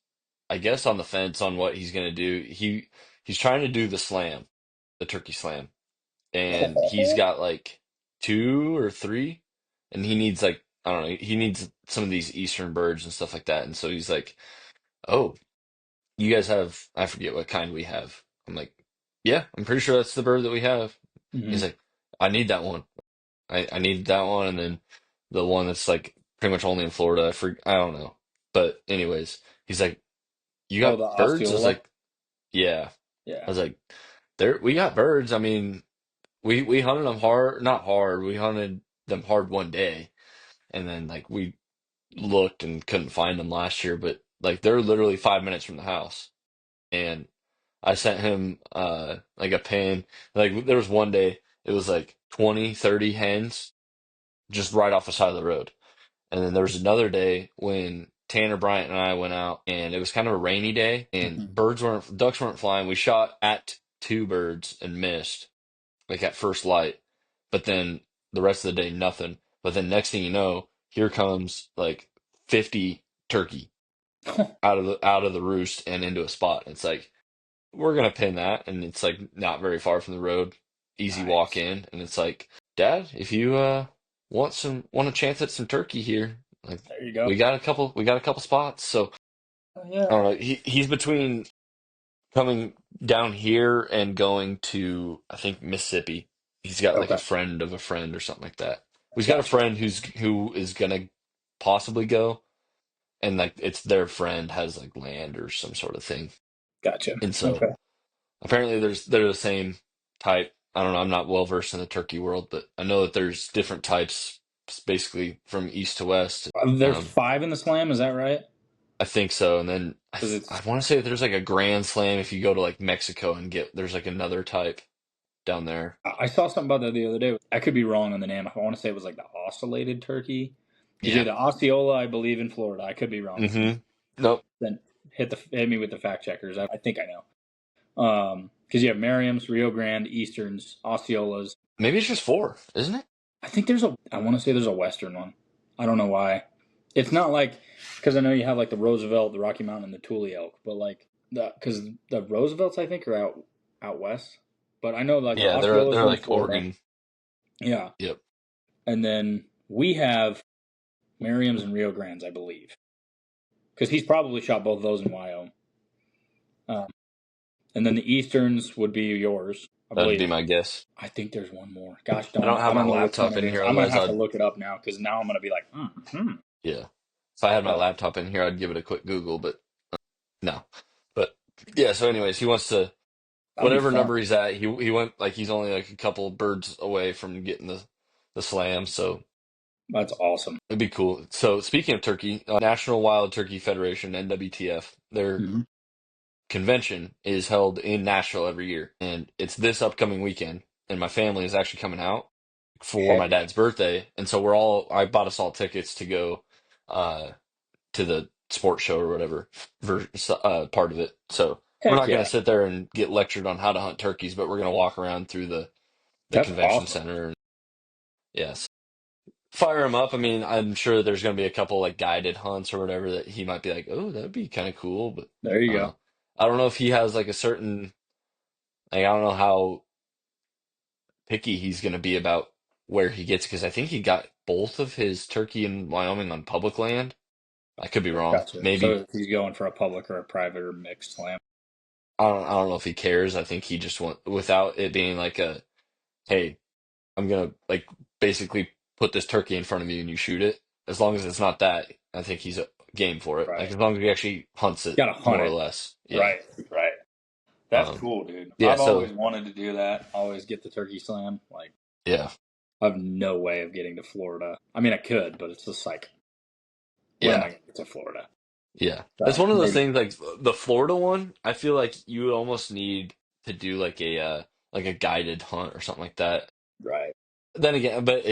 I guess, on the fence on what he's gonna do. He's trying to do the slam, the turkey slam, and he's got like two or three, and he needs like I don't know. He needs some of these eastern birds and stuff like that. And so he's like, "Oh, you guys have, I forget what kind we have." I'm like, "Yeah, I'm pretty sure that's the bird that we have." Mm-hmm. He's like, "I need that one. I need that one," and then the one that's like pretty much only in Florida. I don't know. But anyways, he's like, "You Oh, got the birds?" I was Osceola. like, "Yeah." I Yeah. was like, "There, we got birds. I mean, we hunted them hard, not hard. We hunted them hard one day, and then like we looked and couldn't find them last year. But like they're literally 5 minutes from the house, and I sent him like a pin. Like there was one day it was like 20, 30 hens just right off the side of the road. And then there was another day when Tanner Bryant and I went out and it was kind of a rainy day and Mhm. ducks weren't flying. We shot at two birds and missed like at first light. But then the rest of the day, nothing. But then next thing you know, here comes like 50 turkey out of the roost and into a spot. It's like, we're gonna pin that, and it's like not very far from the road, easy walk Nice. in, and it's like, Dad, if you want a chance at some turkey here, like There you go. we got a couple spots. So Oh, I yeah. don't know. He's between coming down here and going to I think Mississippi. He's got like a Okay. friend of a friend or something like that. He's got a Gotcha. friend who is gonna possibly go, and like it's their friend has like land or some sort of thing, Gotcha. and so. Okay. Apparently, they're the same type. I don't know. I'm not well versed in the turkey world, but I know that there's different types, basically from east to west. There's Um, 5 in the slam. Is that right? I think so. And then Because I it's. want to say that there's like a Grand Slam if you go to like Mexico and get there's like another type down there. I saw something about that the other day. I could be wrong on the name. I want to say it was like the ocellated turkey. Because Yeah. the Osceola, I believe, in Florida. I could be wrong on that. Nope. Then hit me with the fact checkers. I think I know. Because you have Merriam's, Rio Grande, Easterns, Osceolas. Maybe it's just four, isn't it? I think there's a. I want to say there's a Western one. I don't know why. It's not like because I know you have like the Roosevelt, the Rocky Mountain, and the Tule elk, but like because the Roosevelts I think are out west. But I know like the Yeah, Osceolas they're are in like Florida. Oregon. Yeah, Yep. and then we have Merriam's and Rio Grandes, I believe, because he's probably shot both of those in Wyoming. Um, and then the Easterns would be yours, I That'd be believe. my guess. I think there's one more. Gosh I don't darn it. have I my don't know which one laptop it in is. here, I'm going to otherwise have to I'd look it up now because now I'm going to be like, yeah. If I had my But laptop in here, I'd give it a quick Google, but no. But yeah, so anyways, he wants to that'd be whatever fun. number he's at, he went like he's only like a couple birds away from getting the slam, so That's awesome. it'd be cool. So speaking of turkey, National Wild Turkey Federation (NWTF), their Hmm. convention is held in Nashville every year, and it's this upcoming weekend. And my family is actually coming out for my Heck yeah. dad's birthday, and so I bought us all tickets to go uh, to the sports show or whatever part of it. So we're Heck not going yeah. to sit there and get lectured on how to hunt turkeys, but we're going to walk around through the That's convention awesome. center. And yes, fire him up. I mean, I'm sure there's going to be a couple like guided hunts or whatever that he might be like, oh, that'd be kind of cool. But There I you don't go. know. I don't know if he has like a certain like I don't know how picky he's going to be about where he gets because I think he got both of his turkey in Wyoming on public land. I could be wrong. Gotcha. Maybe So he's going for a public or a private or mixed slam. I don't know if he cares. I think he just want without it being like a hey, I'm gonna like basically put this turkey in front of you and you shoot it. As long as it's not that, I think he's a game for it. Like Right. as long as he actually hunts it Got to hunt more or it. less. Yeah. Right. Right. That's Um, cool, dude. yeah, I've so always wanted to do that. Always get the turkey slam. Like, yeah. I have no way of getting to Florida. I mean, I could, but it's just like, when am I Yeah. going to get to Florida? Yeah. It's So one of those maybe. things like the Florida one, I feel like you almost need to do like a guided hunt or something like that. Right. Then again, but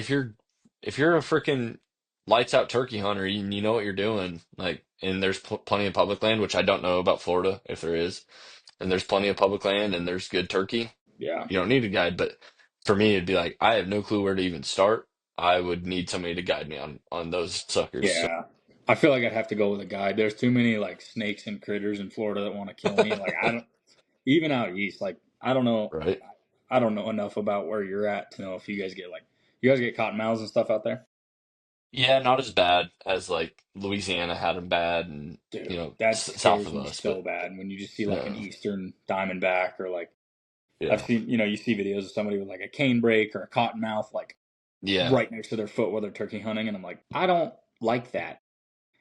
if you're a freaking lights out turkey hunter and you know what you're doing, like and there's plenty of public land, which I don't know about Florida if there is, and there's plenty of public land and there's good turkey, Yeah. you don't need a guide. But for me, it'd be like I have no clue where to even start. I would need somebody to guide me on those suckers. So, Yeah. I feel like I'd have to go with a guide. There's too many like snakes and critters in Florida that want to kill me. Like I don't even out east. Like I don't know. right? I don't know enough about where you're at to know if you guys get like you guys get cottonmouths and stuff out there. Yeah, not as bad as like Louisiana had them bad, and Dude, that south scares of me us. so But bad when you just see like an no, eastern diamondback or like I've yeah, seen you see videos of somebody with like a cane break or a cottonmouth like yeah, right next to their foot while they're turkey hunting, and I'm like I don't like that.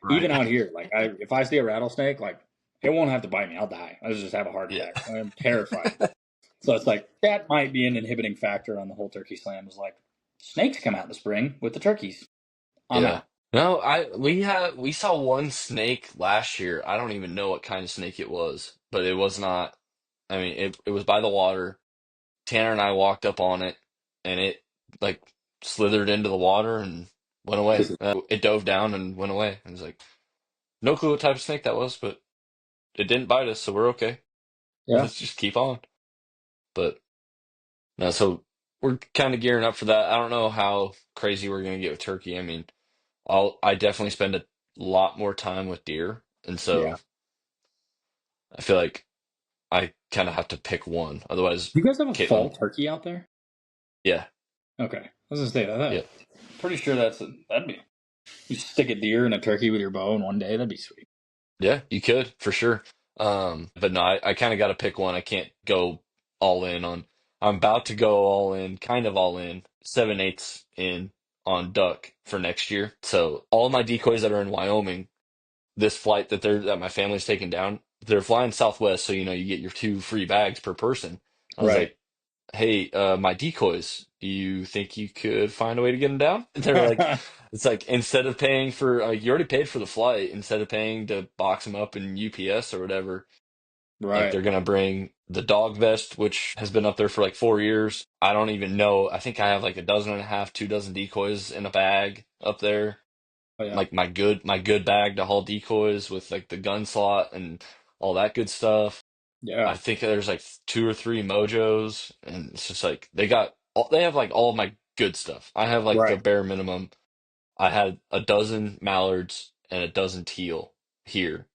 right. Even out here, like if I see a rattlesnake, like it won't have to bite me, I'll die. I'll just have a heart Yeah. attack. I'm terrified. So it's like that might be an inhibiting factor on the whole turkey slam. Is like snakes come out in the spring with the turkeys. I'm Yeah. out. No, we saw one snake last year. I don't even know what kind of snake it was, but it was not. I mean, it was by the water. Tanner and I walked up on it, and it like slithered into the water and went away. It dove down and went away. And it's like no clue what type of snake that was, but it didn't bite us, so we're okay. Yeah, Let's just keep on. But no, so we're kind of gearing up for that. I don't know how crazy we're gonna get with turkey. I mean, I definitely spend a lot more time with deer, and yeah. so I feel like I kind of have to pick one. Otherwise, You guys have a fall kitten, turkey out there? yeah, Okay, I was gonna say that. yeah, Pretty sure that'd be. You stick a deer and a turkey with your bow in one day. That'd be sweet. yeah, you could for sure. But no, I kind of got to pick one. I can't go all in on. I'm about to go all in, kind of all in, 7/8 in on duck for next year. So all my decoys that are in Wyoming, this flight that my family's taking down, they're flying Southwest, so you get your 2 free bags per person. I was Right. like, hey, my decoys, do you think you could find a way to get them down? And they're like, it's like instead of paying for, you already paid for the flight, instead of paying to box them up in UPS or whatever, like Right. they're gonna bring the dog vest, which has been up there for like 4 years. I don't even know. I think I have like a dozen and a half, 2 dozen decoys in a bag up there. Oh yeah. Like my good bag to haul decoys with like the gun slot and all that good stuff. I Yeah. think there's like 2 or 3 mojos, and it's just like they have like all of my good stuff. I have like the Right. bare minimum. I had a dozen mallards and a dozen teal here.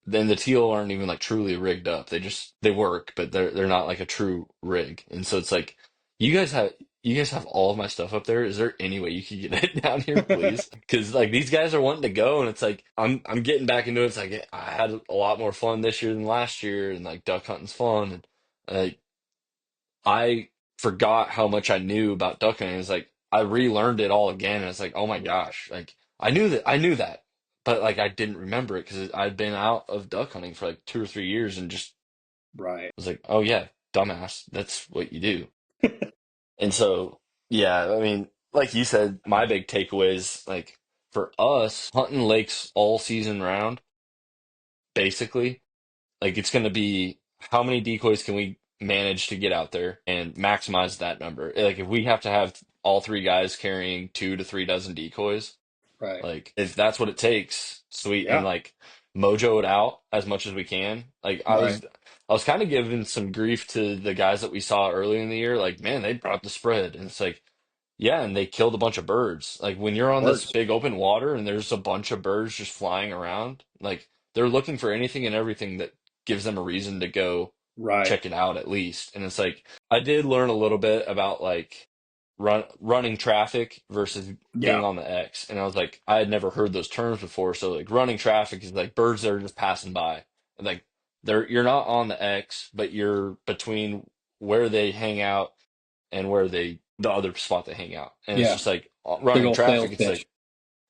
Then the teal aren't even like truly rigged up. They work, but they're not like a true rig. And so it's like you guys have you guys have all of my stuff up there. Is there any way you could get it down here, please? Because like these guys are wanting to go, and it's like I'm getting back into it. It's like I had a lot more fun this year than last year, and like duck hunting's fun. And I forgot how much I knew about duck hunting. It's like I relearned it all again, and it's like, oh my gosh, like I knew that, but like I didn't remember it because I'd been out of duck hunting for like 2 or 3 years, and just Right. was like, oh yeah, dumbass, that's what you do. And so yeah, I mean, like you said, my big takeaway is like for us hunting lakes all season round, basically. Like it's going to be how many decoys can we manage to get out there and maximize that number? Like if we have to have all 3 guys carrying 2 to 3 dozen decoys, Right. like if that's what it takes, sweet, and Yeah. like mojo it out as much as we can. Like Right. I was kind of giving some grief to the guys that we saw early in the year. Like man, they brought the spread, and it's like yeah, and they killed a bunch of birds. Like when you're That on this works. big open water and there's a bunch of birds just flying around, like they're looking for anything and everything that gives them a reason to go Right. check it out at least. And it's like I did learn a little bit about like running traffic versus being Yeah. on the X. And I was like, I had never heard those terms before. So like running traffic is like birds that are just passing by. And like you're not on the X, but you're between where they hang out and where the other spot they hang out. And it's Yeah. just like Big running old sales traffic. It's pitch. like,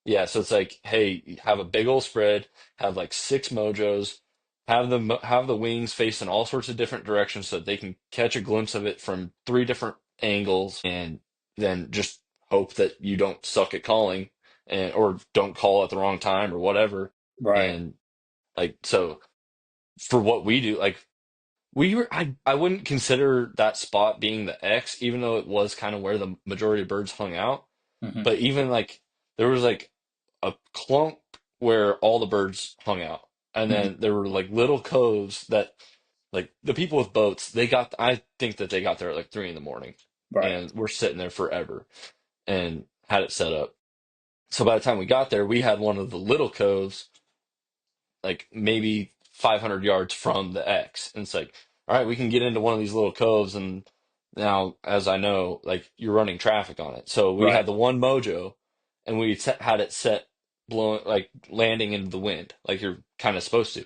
yeah. So it's like, hey, have a big old spread, have like 6 mojos, have the wings facing all sorts of different directions so that they can catch a glimpse of it from 3 different angles, and then just hope that you don't suck at calling or don't call at the wrong time or whatever. Right. And like, so for what we do, like I wouldn't consider that spot being the X, even though it was kind of where the majority of birds hung out. Hmm. But even like there was like a clump where all the birds hung out, and Hmm. then there were like little coves that like the people with boats they got. I think that they got there at like 3 in the morning, Right. and we're sitting there forever and had it set up. So by the time we got there, we had one of the little coves like maybe 500 yards from the X. And it's like, all right, we can get into one of these little coves. And now, as I know, like you're running traffic on it. So we Right. had the one mojo and had it set blowing, like landing into the wind, like you're kind of supposed to.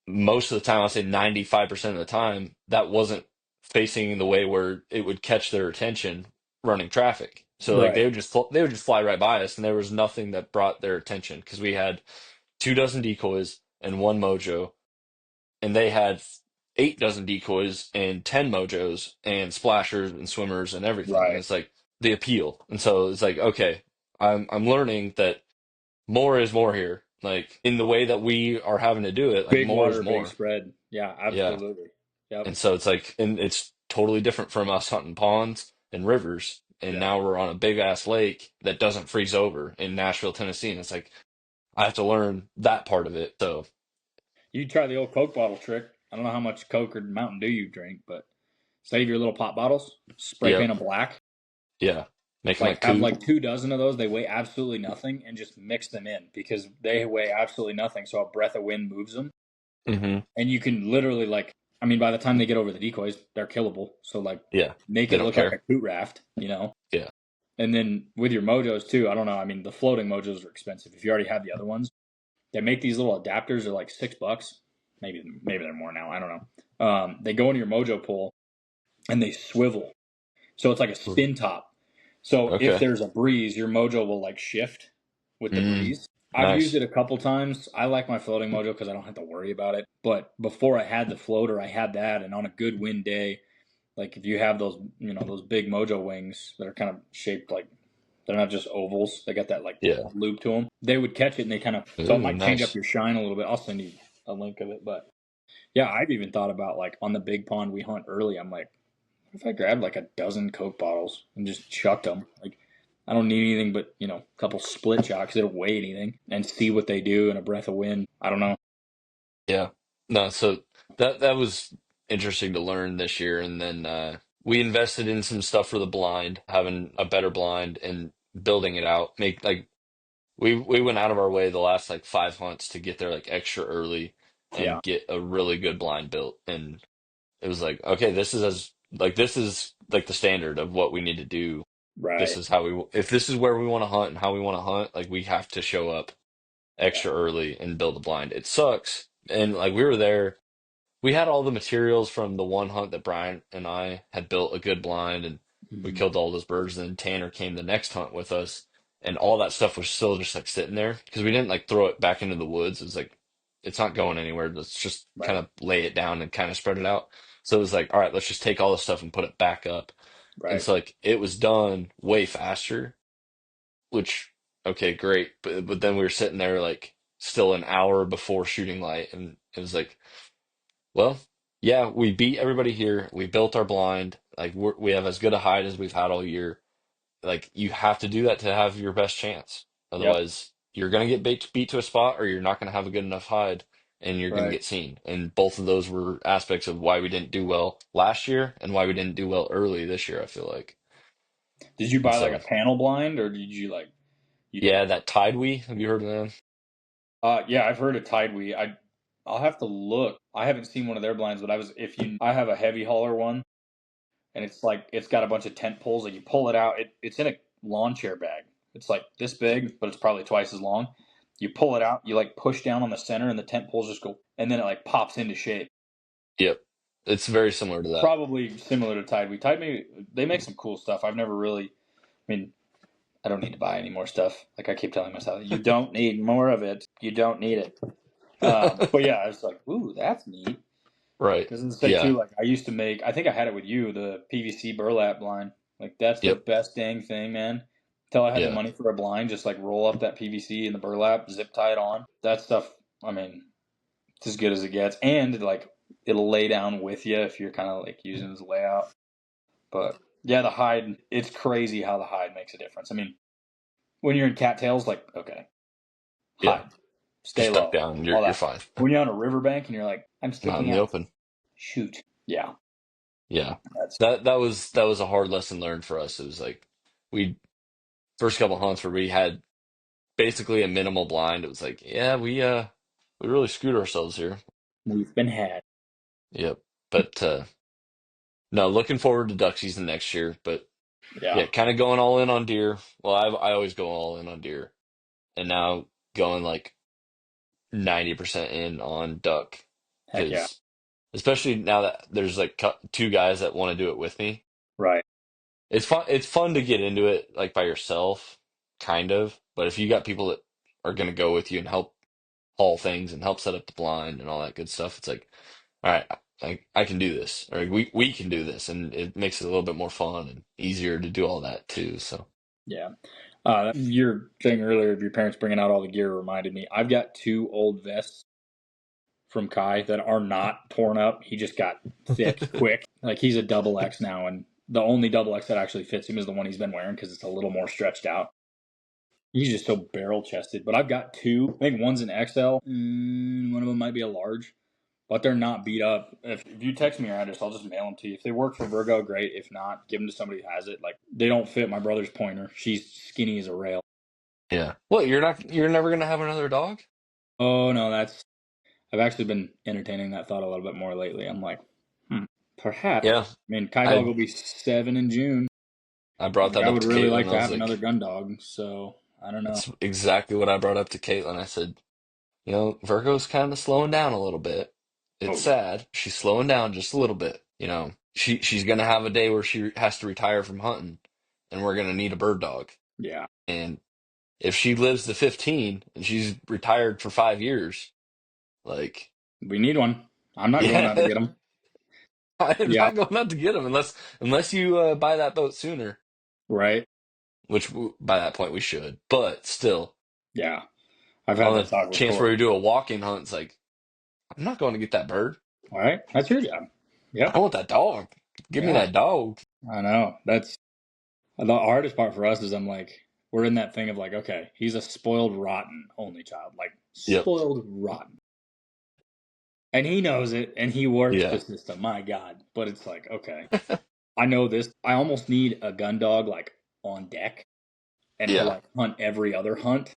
Most of the time, I'll say 95% of the time, that wasn't facing the way where it would catch their attention running traffic. So like Right. they would just fly right by us, and there was nothing that brought their attention because we had 2 dozen decoys and one mojo, and they had 8 dozen decoys and 10 mojos and splashers and swimmers and everything. And Right. it's like the appeal. And so it's like, okay, I'm learning that more is more here. Like in the way that we are having to do it, like Big more is water, big more. spread. Yeah, Yeah. absolutely. Yep. And so it's like, and it's totally different from us hunting ponds and rivers. And Yeah. now we're on a big ass lake that doesn't freeze over in Nashville, Tennessee. And it's like, I have to learn that part of it. So You try the old Coke bottle trick. I don't know how much Coke or Mountain Dew you drink, but save your little pop bottles, spray yep. paint them black, Yeah. Make them like like have two. like 2 dozen of those. They weigh absolutely nothing, and just mix them in because they weigh absolutely nothing. So a breath of wind moves them, Hmm. and you can literally like. I mean, by the time they get over the decoys, they're killable. So like, Yeah. make They it don't look like a care. coot raft, you know. Yeah. And then with your mojos too, I don't know. I mean, the floating mojos are expensive. If you already have the other ones, they make these little adapters. They're like $6. Maybe they're more now. I don't know. They go into your mojo pole and they swivel. So it's like a spin top. So if Okay. there's a breeze, your mojo will like shift with the Mm, breeze. I've used nice. it a couple times. I like my floating mojo because I don't have to worry about it. But before I had the floater, I had that, and on a good wind day, like if you have those, those big mojo wings that are kind of shaped like they're not just ovals. They got that like Yeah. loop to them. They would catch it, and they kind of so it Ooh, might change up nice. your shine a little bit. I'll send you a link of it, but yeah, I've even thought about like on the big pond we hunt early. I'm like, what if I grabbed like a dozen Coke bottles and just chucked them? Like, I don't need anything but a couple split shocks. They don't weigh anything, and see what they do in a breath of wind. I don't know. Yeah. No, so that was interesting to learn this year. And then we invested in some stuff for the blind, having a better blind and building it out. Make like we went out of our way the last like 5 hunts to get there like extra early Yeah, and get a really good blind built. And it was like, okay, this is like the standard of what we need to do. This right. is how if this is where we want to hunt and how we want to hunt, like we have to show up Yeah, extra early and build a blind. It sucks. And like we were there, we had all the materials from the one hunt that Brian and I had built a good blind and we hmm killed all those birds. And then Tanner came the next hunt with us and all that stuff was still just like sitting there because we didn't like throw it back into the woods. It was like, it's not going anywhere. Let's just kind right, of lay it down and kind of spread it out. So it was like, all right, let's just take all this stuff and put it back up. And right. so like it was done way faster, which okay, great. But then we were sitting there like still an hour before shooting light, and it was like, well, yeah, we beat everybody here. We built our blind. Like we have as good a hide as we've had all year. Like you have to do that to have your best chance. Yep, Otherwise, you're gonna get beat to a spot, or you're not gonna have a good enough hide, and you're gonna right. get seen. And both of those were aspects of why we didn't do well last year and why we didn't do well early this year, I feel like. Did you And buy like so, a panel blind, or did you like you yeah, didn't? that Tide We, have you heard of them? Yeah, I've heard of Tidewee. I'll have to look. I haven't seen one of their blinds, but I have a heavy hauler one, and it's like it's got a bunch of tent poles that you pull it out. It's in a lawn chair bag. It's like this big, but it's probably twice as long. You pull it out, you like push down on the center, and the tent poles just go, and then it like pops into shape. Yep. It's very similar to that. Probably similar to Tidewee. Tidewee, they make some cool stuff. I've never really. I mean, I don't need to buy any more stuff. Like I keep telling myself, you don't need more of it. You don't need it. But yeah, I was like, ooh, that's neat. Right. Because to say Yeah. too, like I used to make, I think I had it with you, the PVC burlap blind. Like that's the Yep. best dang thing, man. Until I had the Yeah. money for a blind, just like roll up that PVC in the burlap, zip tie it on. That stuff, I mean, it's as good as it gets, and like it'll lay down with you if you're kind of like using it as a layout. But yeah, the hide, it's crazy how the hide makes a difference. I mean, when you're in cattails, like okay, Yeah. hide, stay Just duck low, down. all You're that. fine. When you're on a riverbank and you're like, I'm Not in sticking the out, open. shoot, yeah, Yeah. that's That was a hard lesson learned for us. It was like we first couple hunts where we had basically a minimal blind. It was like, yeah, we really screwed ourselves here. we've been had. Yep. But no, looking forward to duck season next year. But Yeah. yeah, kind of going all in on deer. Well, I always go all in on deer, and now going like 90% in on duck Heck yeah. because especially now that there's like two guys that want to do it with me. Right. It's fun to get into it like by yourself, kind of. But if you got people that are going to go with you and help haul things and help set up the blind and all that good stuff, it's like, all right, like I can do this, or we can do this, and it makes it a little bit more fun and easier to do all that too. So Yeah. Your thing earlier of your parents bringing out all the gear reminded me. I've got 2 old vests from Kai that are not torn up. He just got thick quick. Like he's a double X now, and the only double X that actually fits him is the one he's been wearing because it's a little more stretched out. He's just so barrel chested. But I've got 2. I think one's an XL, and one of them might be a large. But they're not beat up. If you text me your address, I'll just mail them to you. If they work for Virgo, great. If not, give them to somebody who has it. Like they don't fit my brother's pointer. She's skinny as a rail. yeah. Well, you're never gonna have another dog? Oh no, I've actually been entertaining that thought a little bit more lately. I'm like, perhaps. Yeah. I mean, Kai Dog I will be 7 in June. I brought Like, that I up would to really Caitlin. like I to was have like, another gun dog. So I don't know. that's exactly what I brought up to Caitlin. I said, Virgo's kind of slowing down a little bit. It's Oh sad. She's slowing down just a little bit. She's gonna have a day where she has to retire from hunting, and we're gonna need a bird dog. yeah, And if she lives to 15 and she's retired for 5 years, like, we need one. I'm not going out to yeah, get them. I'm Yeah, not going out to get them unless you buy that boat sooner, right. which by that point we should. But still, Yeah, I've had on that the talk with chance where Corey. we do a walk-in hunt, it's like, I'm not going to get that bird. All right, that's your job. I Yep. want that dog. Give me Yeah, that dog. I know. That's the hardest part for us is I'm like, we're in that thing of like, okay, he's a spoiled, rotten only child, like Yep. spoiled, rotten. And he knows it and he works the Yeah. system, my God. But it's like, okay, I know this. I almost need a gun dog like on deck and to Yeah. like hunt every other hunt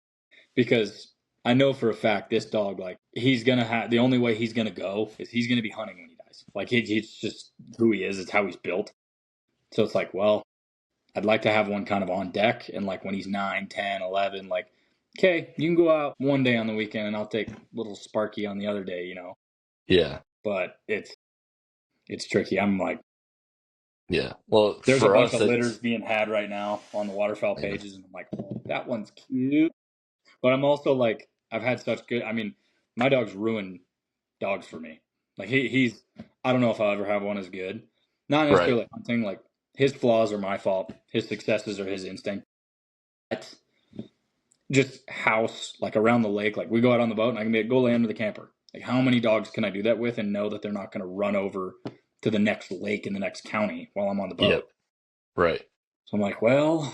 because I know for a fact this dog, like, he's gonna have the only way he's gonna go is he's gonna be hunting when he dies. Like, it's just who he is, it's how he's built. So it's like, well, I'd like to have one kind of on deck and like when he's 9, 10, 11, like, okay, you can go out one day on the weekend and I'll take little Sparky on the other day. Yeah. But it's tricky. I'm like, Yeah. Well, there's a for bunch us, of litters it's being had right now on the waterfowl yeah. pages, and I'm like, oh, that one's cute. But I'm also like, I've had such good. I mean, my dog's ruined dogs for me. Like he's. I don't know if I'll ever have one as good. Not Right. necessarily hunting. Like his flaws are my fault. His successes are his instinct. But just house like around the lake. Like we go out on the boat, and I can be like, go lay under the camper. Like how many dogs can I do that with and know that they're not going to run over to the next lake in the next county while I'm on the boat? Yep. Right. So I'm like, well,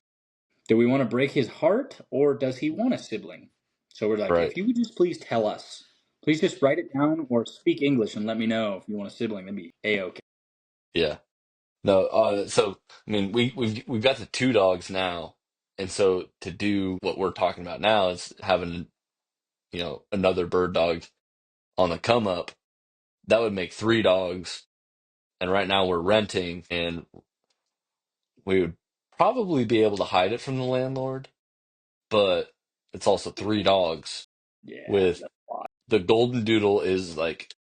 do we want to break his heart or does he want a sibling? So we're like, Right. if you would just please tell us, please just write it down or speak English and let me know if you want a sibling. That'd be A-okay. Yeah. No, so I mean we've got the 2 dogs now, and so to do what we're talking about now is having, another bird dog on the come up. That would make 3 dogs, and right now we're renting, and we would probably be able to hide it from the landlord, but it's also 3 dogs Yeah, with the golden doodle is like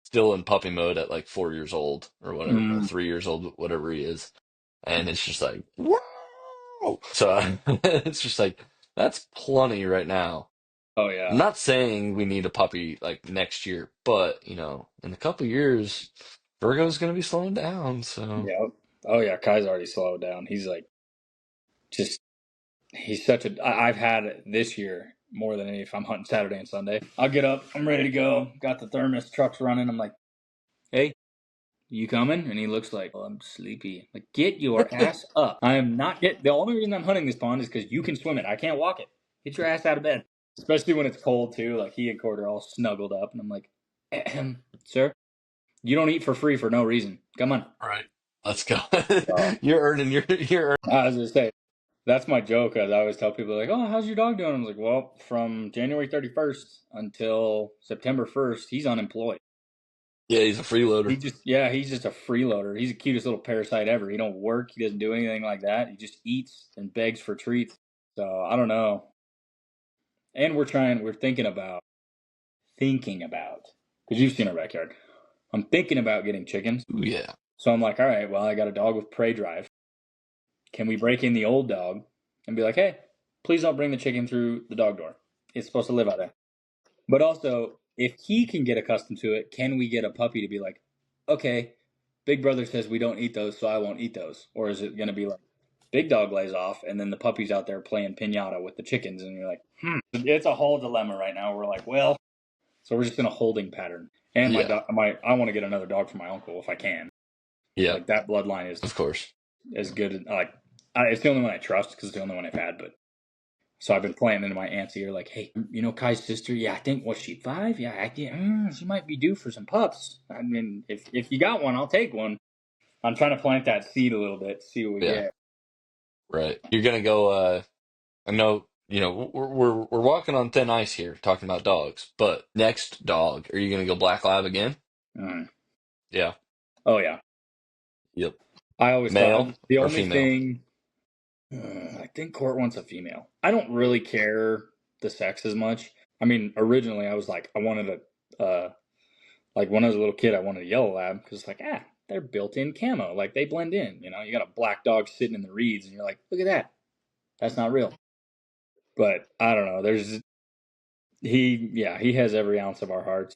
still in puppy mode at like 4 years old or whatever, or 3 years old, whatever he is. And it's just like, whoa! So it's just like, that's plenty right now. oh I'm yeah. not saying we need a puppy like next year, but in a couple years, Virgo's gonna be slowing down. So Yeah. Oh yeah, Kai's already slowed down. He's like, just, he's such a, I've had it this year more than any if I'm hunting Saturday and Sunday. I'll get up, I'm ready to go, got the thermos, truck's running. I'm like, hey, you coming? And he looks like, oh, I'm sleepy. Like, get your ass up. I am not get. The only reason I'm hunting this pond is because you can swim it. I can't walk it. Get your ass out of bed. Especially when it's cold too. Like he and Cord are all snuggled up, and I'm like, sir, you don't eat for free for no reason. Come on. all right, let's go. So, You're earning you're I was gonna say that's my joke. As I always tell people, like, oh, how's your dog doing? I was like, well, from January 31st until September 1st, he's unemployed. yeah, he's a freeloader. He's just a freeloader. He's the cutest little parasite ever. He don't work. He doesn't do anything like that. He just eats and begs for treats. So I don't know. And we're thinking about, because you've seen our backyard. I'm thinking about getting chickens. Ooh, yeah, So I'm like, all right, well, I got a dog with prey drive. Can we break in the old dog and be like, hey, please don't bring the chicken through the dog door. It's supposed to live out there. But also, if he can get accustomed to it, can we get a puppy to be like, okay, Big Brother says we don't eat those, so I won't eat those? Or is it going to be like Big Dog lays off, and then the puppy's out there playing pinata with the chickens, and you're like, It's a whole dilemma right now. We're like, well, so we're just in a holding pattern. And Yeah. I want to get another dog for my uncle if I can. Yeah. Like that bloodline is Of course. as good. It's the only one I trust because it's the only one I've had. But so I've been playing into my aunt's ear, like, hey, you know Kai's sister? Yeah, I think was she 5? Yeah, she might be due for some pups. I mean, if you got one, I'll take one. I'm trying to plant that seed a little bit, see what we Yeah. get. Right. You're gonna go. I know. We're walking on thin ice here, talking about dogs. But next dog, are you gonna go black lab again? Mm. Yeah. Oh yeah, Yep. I always thought Male the or only female? thing. I think Court wants a female. I don't really care the sex as much. I mean, originally I was like, I wanted like when I was a little kid, I wanted a yellow lab because like, they're built-in camo, like they blend in. You know, you got a black dog sitting in the reeds, and you're like, look at that. That's not real. But I don't know. He has every ounce of our hearts.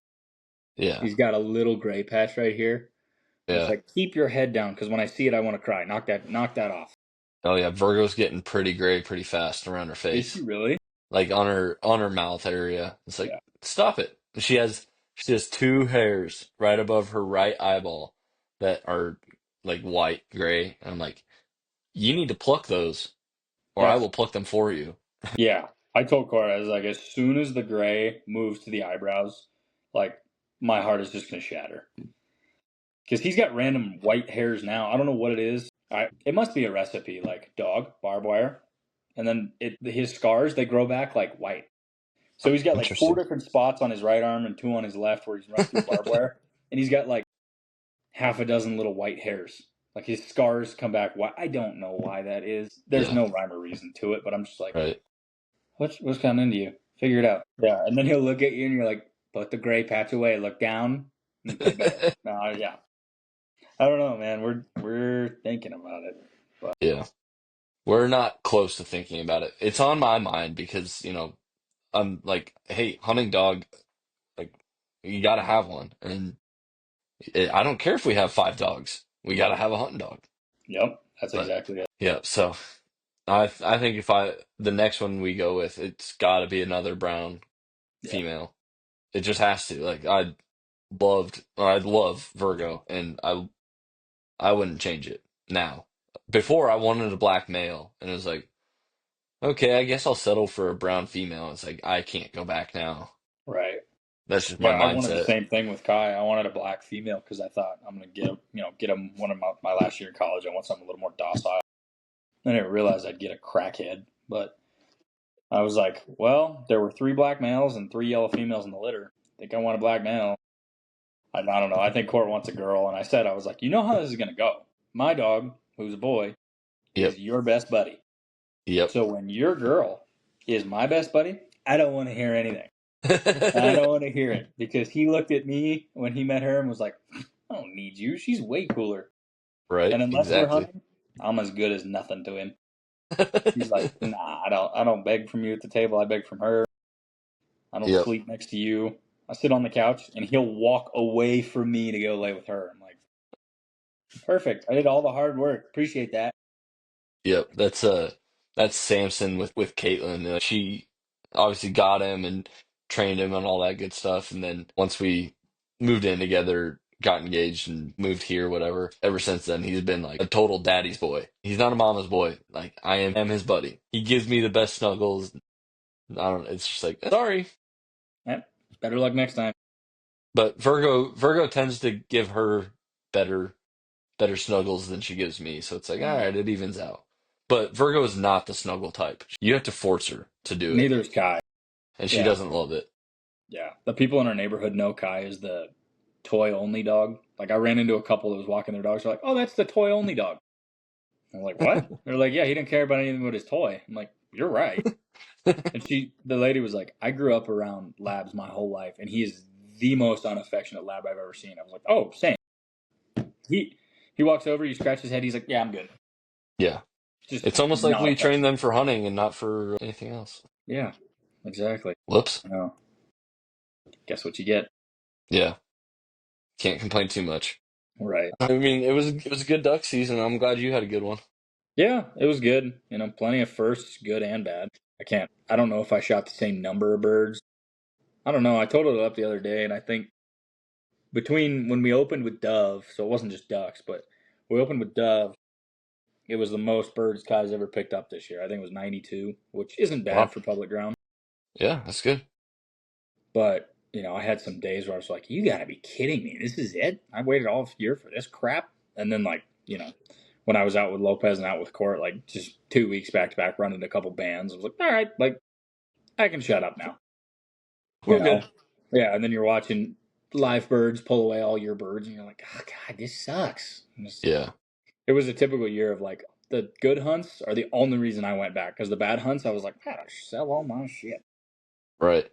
Yeah. He's got a little gray patch right here. And it's Yeah. like, keep your head down because when I see it, I want to cry. Knock that off. Oh yeah. Virgo's getting pretty gray pretty fast around her Is she face, really? like on her mouth area. It's like, Yeah. stop it. She has two hairs right above her right eyeball that are like white gray, and I'm like, you need to pluck those, or I That's will pluck them for you. Yeah, I told Cora, I was like, as soon as the gray moves to the eyebrows, like my heart is just gonna shatter because he's got random white hairs now. I don't know what it is. It must be a recipe, like dog barbed wire, and then his scars they grow back like white. So he's got like 4 Interesting. different spots on his right arm and 2 on his left where he's run through barbed wire, and he's got like half a dozen little white hairs. Like his scars come back white. I don't know why that is. There's Yeah. no rhyme or reason to it, but I'm just like, Right. what's coming into you? Figure it out. Yeah, and then he'll look at you and you're like, put the gray patch away, look down, and put it back. No, yeah. I don't know, man. We're thinking about it. But Yeah. We're not close to thinking about it. It's on my mind because, I'm like, hey, hunting dog, like, you gotta have one. And I don't care if we have 5 dogs. We gotta have a hunting dog. yep, that's But exactly it. yeah, so I think the next one we go with, it's gotta be another brown Yeah. female. It just has to. Like I love Virgo, and I wouldn't change it now. Before I wanted a black male, and it was like, okay, I guess I'll settle for a brown female. It's like I can't go back now. Right. That's just Yeah, my I wanted the mindset. same thing with Kai. I wanted a black female because I thought I'm gonna get him one of my last year in college. I want something a little more docile. I didn't realize I'd get a crackhead, but I was like, well, there were 3 black males and 3 yellow females in the litter. I think I want a black male. I don't know. I think Court wants a girl, and I was like, you know how this is gonna go. My dog, who's a boy, is Yep. your best buddy. Yep. So when your girl is my best buddy, I don't want to hear anything. I don't want to hear it because he looked at me when he met her and was like, I don't need you. She's way cooler. Right. And unless we're Exactly. hunting, I'm as good as nothing to him. He's like, nah, I don't beg from you at the table. I beg from her. I don't Yep. sleep next to you. I sit on the couch and he'll walk away from me to go lay with her. I'm like, perfect. I did all the hard work. Appreciate that. Yep. That's Samson with Caitlin. She obviously got him and trained him and all that good stuff. And then once we moved in together, got engaged and moved here, whatever. Ever since then, he's been like a total daddy's boy. He's not a mama's boy. Like I am his buddy. He gives me the best snuggles. I don't. It's just like sorry, Yep. Better luck next time. but Virgo tends to give her better better snuggles than she gives me. So it's like, all right, it evens out. But Virgo is not the snuggle type. You have to force her to do it, Neither is Kai. and she Yeah. doesn't love it. Yeah. The people in our neighborhood know Kai is the toy only dog. Like I ran into a couple that was walking their dogs. They're like, oh, that's the toy only dog. I'm like, what? They're like, yeah, he didn't care about anything but his toy. I'm like, you're right. And the lady was like, I grew up around labs my whole life, and he is the most unaffectionate lab I've ever seen. I was like, oh, same. He walks over, he scratches his head, he's like, yeah, I'm good. Yeah, Just it's almost like not we train affectionate. them for hunting and not for anything else. Yeah, exactly. Whoops. No, guess what you get. Yeah, can't complain too much. Right. I mean, it was a good duck season. I'm glad you had a good one. Yeah, it was good. Plenty of firsts, good and bad. I don't know if I shot the same number of birds. I don't know. I totaled it up the other day, and I think between when we opened with dove, so it wasn't just ducks, but we opened with dove, it was the most birds Kai's ever picked up this year. I think it was 92, which isn't bad Wow. for public ground. Yeah, that's good. But, I had some days where I was like, you gotta be kidding me. This is it? I waited all year for this crap? And then, when I was out with Lopez and out with Court, like just 2 weeks back to back, running a couple bands, I was like, all right, like, I can shut up now. You We're know? good. Yeah, and then you're watching live birds pull away all your birds, and you're like, oh, God, this sucks. Yeah. It was a typical year of like, the good hunts are the only reason I went back, because the bad hunts, I was like, I gotta sell all my shit. Right.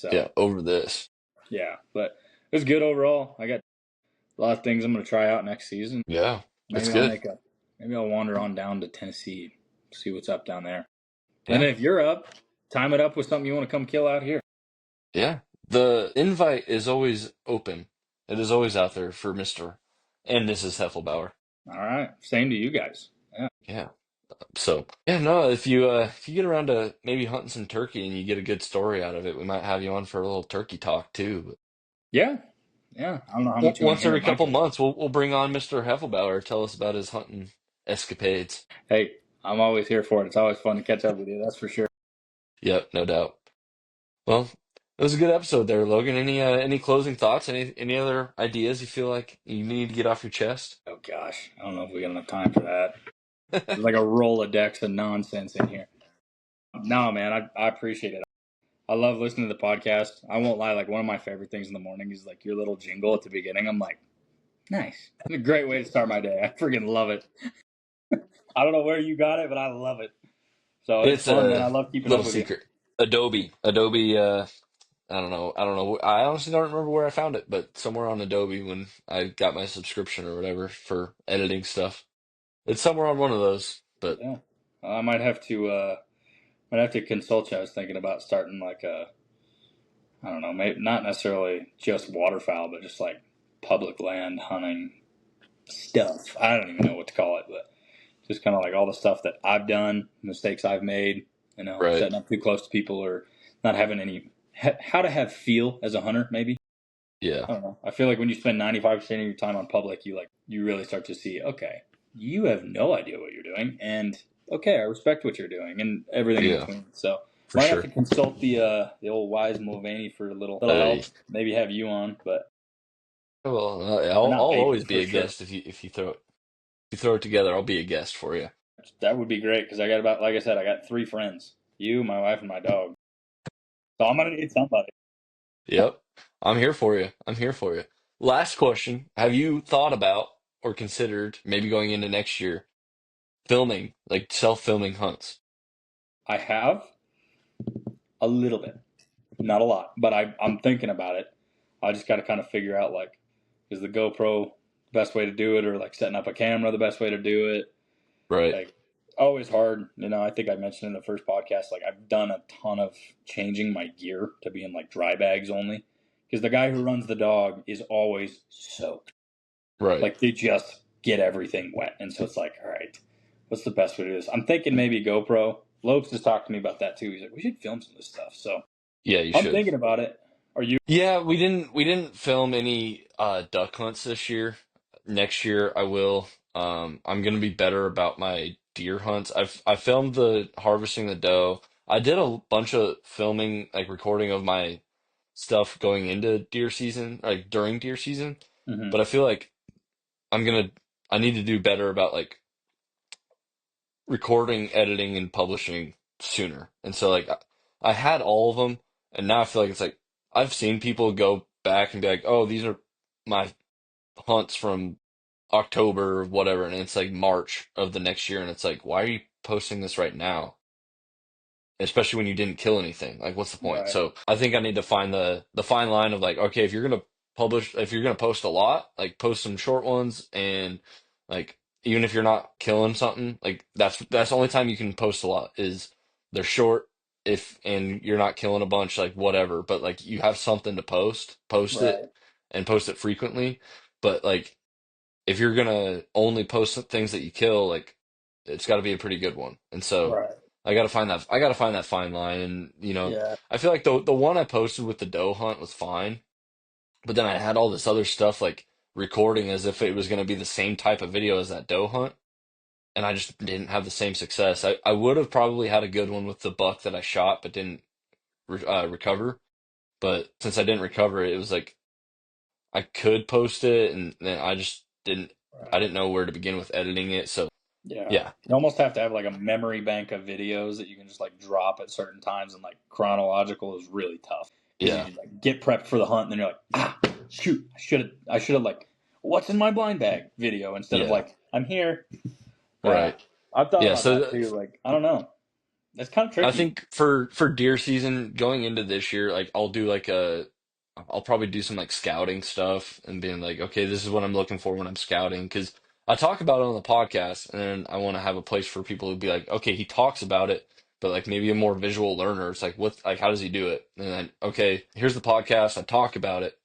Yeah. So, Over this. yeah, but it was good overall. I got a lot of things I'm going to try out next season. Yeah. That's Maybe I'll good. make a, maybe I'll wander on down to Tennessee, see what's up down there. And Yeah. then if you're up, time it up with something you want to come kill out here. Yeah. The invite is always open. It is always out there for Mr. and Mrs. Heflebower. All right, same to you guys. Yeah, Yeah. So yeah, no, if you get around to maybe hunting some turkey and you get a good story out of it, we might have you on for a little turkey talk too. yeah, yeah. I don't know how much you want to Once hear every of my couple turkey. months, we'll bring on Mr. Heffelbauer, tell us about his hunting escapades. Hey, I'm always here for it. It's always fun to catch up with you. That's for sure. Yep, no doubt. Well, it was a good episode there, Logan. Any closing thoughts? Any other ideas you feel like you need to get off your chest? Oh gosh, I don't know if we got enough time for that. There's like a Rolodex of nonsense in here. No, man, I appreciate it. I love listening to the podcast. I won't lie, like one of my favorite things in the morning is like your little jingle at the beginning. I'm like, nice. It's a great way to start my day. I freaking love it. I don't know where you got it, but I love it. So it's It's fun, man. a I love keeping up little with you. secret. Adobe. I don't know. I honestly don't remember where I found it, but somewhere on Adobe when I got my subscription or whatever for editing stuff. It's somewhere on one of those. But Yeah. I might have to consult you. I was thinking about starting like I don't know, maybe not necessarily just waterfowl, but just like public land hunting stuff. I don't even know what to call it, but just kind of like all the stuff that I've done, mistakes I've made, right. setting up too close to people or not having any, how to have feel as a hunter, maybe. Yeah. I don't know. I feel like when you spend 95% of your time on public, you really start to see, okay, you have no idea what you're doing, and okay, I respect what you're doing, and everything in Yeah, between. So for might have to sure. consult the old wise Mulvaney for a little help. Hey. Maybe have you on, but Well, or I'll not maybe always be for a sure. guest if you throw it together. I'll be a guest for you. That would be great because I got about like I said, I got 3 friends: you, my wife, and my dog. So I'm gonna need somebody. Yep. I'm here for you. I'm here for you. Last question. Have you thought about or considered maybe going into next year filming, like self-filming hunts? I have a little bit, not a lot, but I'm thinking about it. I just got to kind of figure out like, is the GoPro the best way to do it, or like setting up a camera the best way to do it? Right. Like, always hard. I think I mentioned in the first podcast, like I've done a ton of changing my gear to be in like dry bags only, because the guy who runs the dog is always soaked. Right. Like they just get everything wet, and so it's like, all right, what's the best way to do this? I'm thinking maybe GoPro. Lopes has talked to me about that too. He's like, we should film some of this stuff. So Yeah, you I'm should. thinking about it. Are you? Yeah, we didn't film any duck hunts this year. Next year I will. I'm gonna be better about my deer hunts. I filmed the harvesting the doe. I did a bunch of filming, like recording of my stuff going into deer season, like during deer season. Mm-hmm. But I feel like I'm gonna I need to do better about like recording, editing, and publishing sooner. And so like I had all of them, and now I feel like it's like I've seen people go back and be like, "Oh, these are my hunts from October or whatever," and it's like March of the next year, and it's like, why are you posting this right now? Especially when you didn't kill anything. Like, what's the point? Right. So I think I need to find the fine line of like, okay, if you're gonna post a lot, like post some short ones, and like even if you're not killing something, like that's the only time you can post a lot is they're short. If and you're not killing a bunch, like whatever, but like you have something to post it Right. and post it frequently. But like if you're gonna only post things that you kill, like it's got to be a pretty good one. And so Right. I gotta find that fine line. And Yeah. I feel like the one I posted with the doe hunt was fine, but then I had all this other stuff like recording as if it was gonna be the same type of video as that doe hunt, and I just didn't have the same success. I would have probably had a good one with the buck that I shot, but didn't recover. But since I didn't recover it, it was like I could post it, and then I just didn't. I Right. didn't know where to begin with editing it. So Yeah. yeah, You almost have to have like a memory bank of videos that you can just like drop at certain times, and like chronological is really tough because yeah, you like get prepped for the hunt and then you're like, shoot, I should have like what's in my blind bag video instead of yeah, like I'm here. Yeah. right, I've thought yeah. about So that too. Like, I don't know. It's kind of I tricky. think for deer season going into this year, like I'll probably do some like scouting stuff and being like, okay, this is what I'm looking for when I'm scouting, because I talk about it on the podcast, and then I want to have a place for people to be like, okay, he talks about it, but like maybe a more visual learner. It's like, like how does he do it? And then, okay, here's the podcast. I talk about it.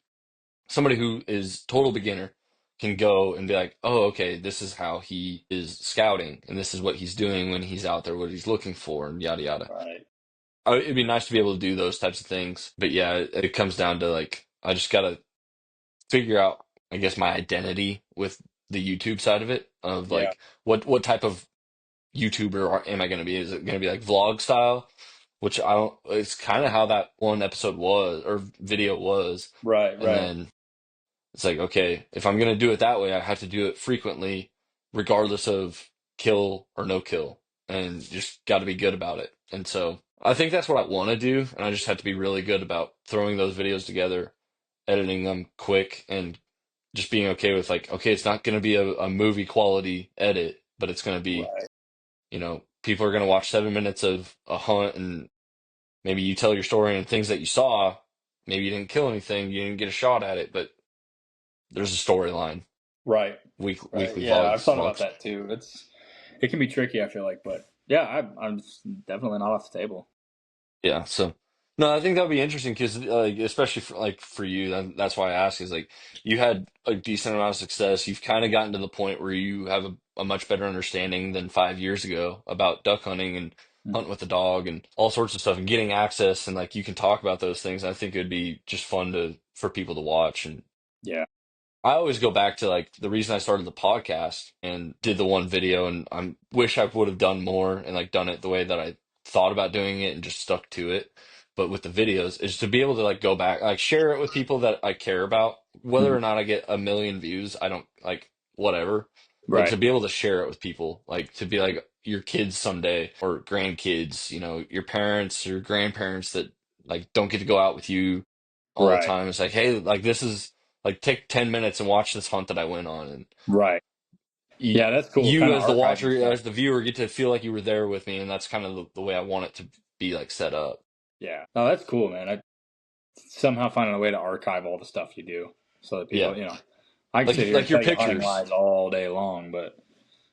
Somebody who is total beginner can go and be like, oh, okay, this is how he is scouting, and this is what he's doing when he's out there, what he's looking for, and yada yada. Right. It'd be nice to be able to do those types of things, but yeah, it comes down to like I just gotta figure out, I guess, my identity with the YouTube side of it, of Yeah. like what type of YouTuber am I gonna be? Is it gonna be like vlog style? Which I don't. It's kind of how that one episode was or video was, Right. and Right. then it's like, okay, if I'm gonna do it that way, I have to do it frequently, regardless of kill or no kill, and just got to be good about it. And so I think that's what I want to do, and I just have to be really good about throwing those videos together, editing them quick, and just being okay with like, okay, it's not gonna be a movie quality edit, but it's gonna be, Right. people are gonna watch 7 minutes of a hunt, and maybe you tell your story and things that you saw. Maybe you didn't kill anything, you didn't get a shot at it, but there's a storyline. Right. Right. Weekly Yeah. I've thought about vlogs. that too. It can be tricky, I feel like, but yeah, I'm definitely not off the table. Yeah, so no, I think that'll be interesting because, like, especially for you, that's why I ask is like you had a decent amount of success. You've kind of gotten to the point where you have a much better understanding than 5 years ago about duck hunting and Mm. hunting with the dog and all sorts of stuff and getting access, and like you can talk about those things. I think it'd be just fun to for people to watch. And Yeah. I always go back to like the reason I started the podcast and did the one video, and I wish I would have done more and like done it the way that I thought about doing it and just stuck to it. But with the videos, is to be able to like go back, like share it with people that I care about, whether Mhm. or not I get a million views, I don't like whatever, but Right. to be able to share it with people, like to be like your kids someday or grandkids, your parents or grandparents that like don't get to go out with you all the Right. time. It's like, hey, like this is like take 10 minutes and watch this hunt that I went on, and Right. you, Yeah, that's cool. you Kind of as the archiving watcher, stuff. as the viewer, get to feel like you were there with me, and that's kind of the way I want it to be like set up. Yeah. No, that's cool, man. I somehow finding a way to archive all the stuff you do so that Yeah, people, I can sit here and like your tell you hunting pictures. lies all day long, but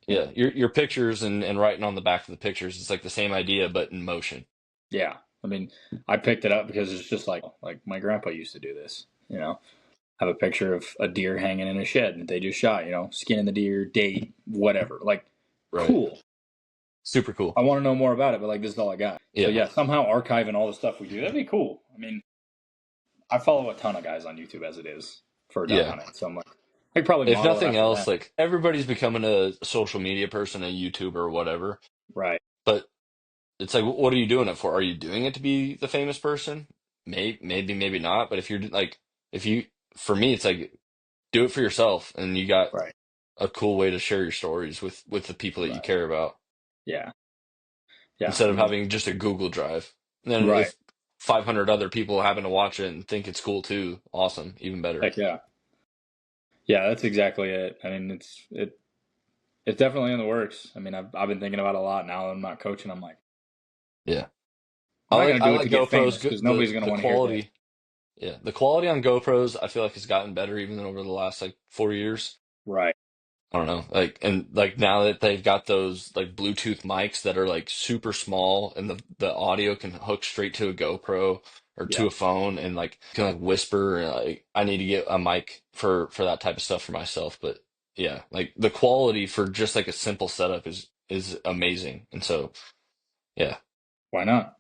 Yeah, your pictures and writing on the back of the pictures, it's like the same idea but in motion. yeah. I mean, I picked it up because it's just like my grandpa used to do this, have a picture of a deer hanging in a shed that they just shot, skinning the deer, date, whatever. Like, Right. cool. Super cool. I want to know more about it, but like, this is all I got. So Yeah. yeah, somehow archiving all the stuff we do, that'd be cool. I mean, I follow a ton of guys on YouTube as it is for duck Yeah. hunting, so I'm like, I could probably If model it nothing after them. else, like everybody's becoming a social media person, a YouTuber or whatever. Right. But it's like, what are you doing it for? Are you doing it to be the famous person? Maybe not. But if you're like, if you, for me, it's like, do it for yourself, and you got Right. a cool way to share your stories with the people that you Right. care about, Yeah. Yeah. instead I of mean, having just a Google Drive. And then right. if 500 other people happen to watch it and think it's cool too, awesome, even better. Heck yeah. Yeah, that's exactly it. I mean, it's definitely in the works. I mean, I've been thinking about it a lot now that I'm not coaching. I'm like, Yeah, I'm not I gonna do it to like get GoPros. famous because nobody's gonna The want to hear this. quality, yeah, the quality on GoPros I feel like has gotten better even over the last like 4 years. Right. I don't know, like, and like now that they've got those like Bluetooth mics that are like super small, and the audio can hook straight to a GoPro or Yeah. to a phone, and like can like whisper. And, like I need to get a mic for that type of stuff for myself, but yeah, like the quality for just like a simple setup is amazing. And so, yeah, Why not?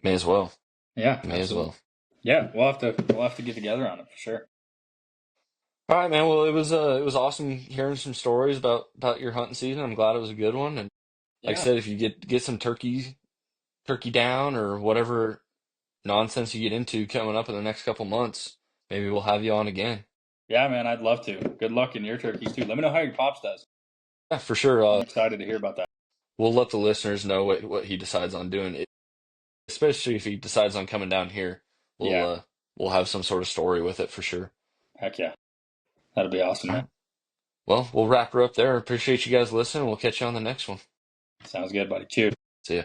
may as well. Yeah, May as absolutely. well. Yeah, we'll have to get together on it for sure. All right, man. Well, it was awesome hearing some stories about your hunting season. I'm glad it was a good one. And like I Yeah. said, if you get some turkey down or whatever nonsense you get into coming up in the next couple months, maybe we'll have you on again. Yeah, man, I'd love to. Good luck in your turkeys too. Let me know how your pops does. Yeah, for sure. I'm excited to hear about that. We'll let the listeners know what he decides on doing, especially if he decides on coming down here. We'll Yeah. uh we'll have some sort of story with it for sure. Heck yeah. That'll be awesome, All man. right. Well, we'll wrap her up there. Appreciate you guys listening. We'll catch you on the next one. Sounds good, buddy. Cheers. See ya.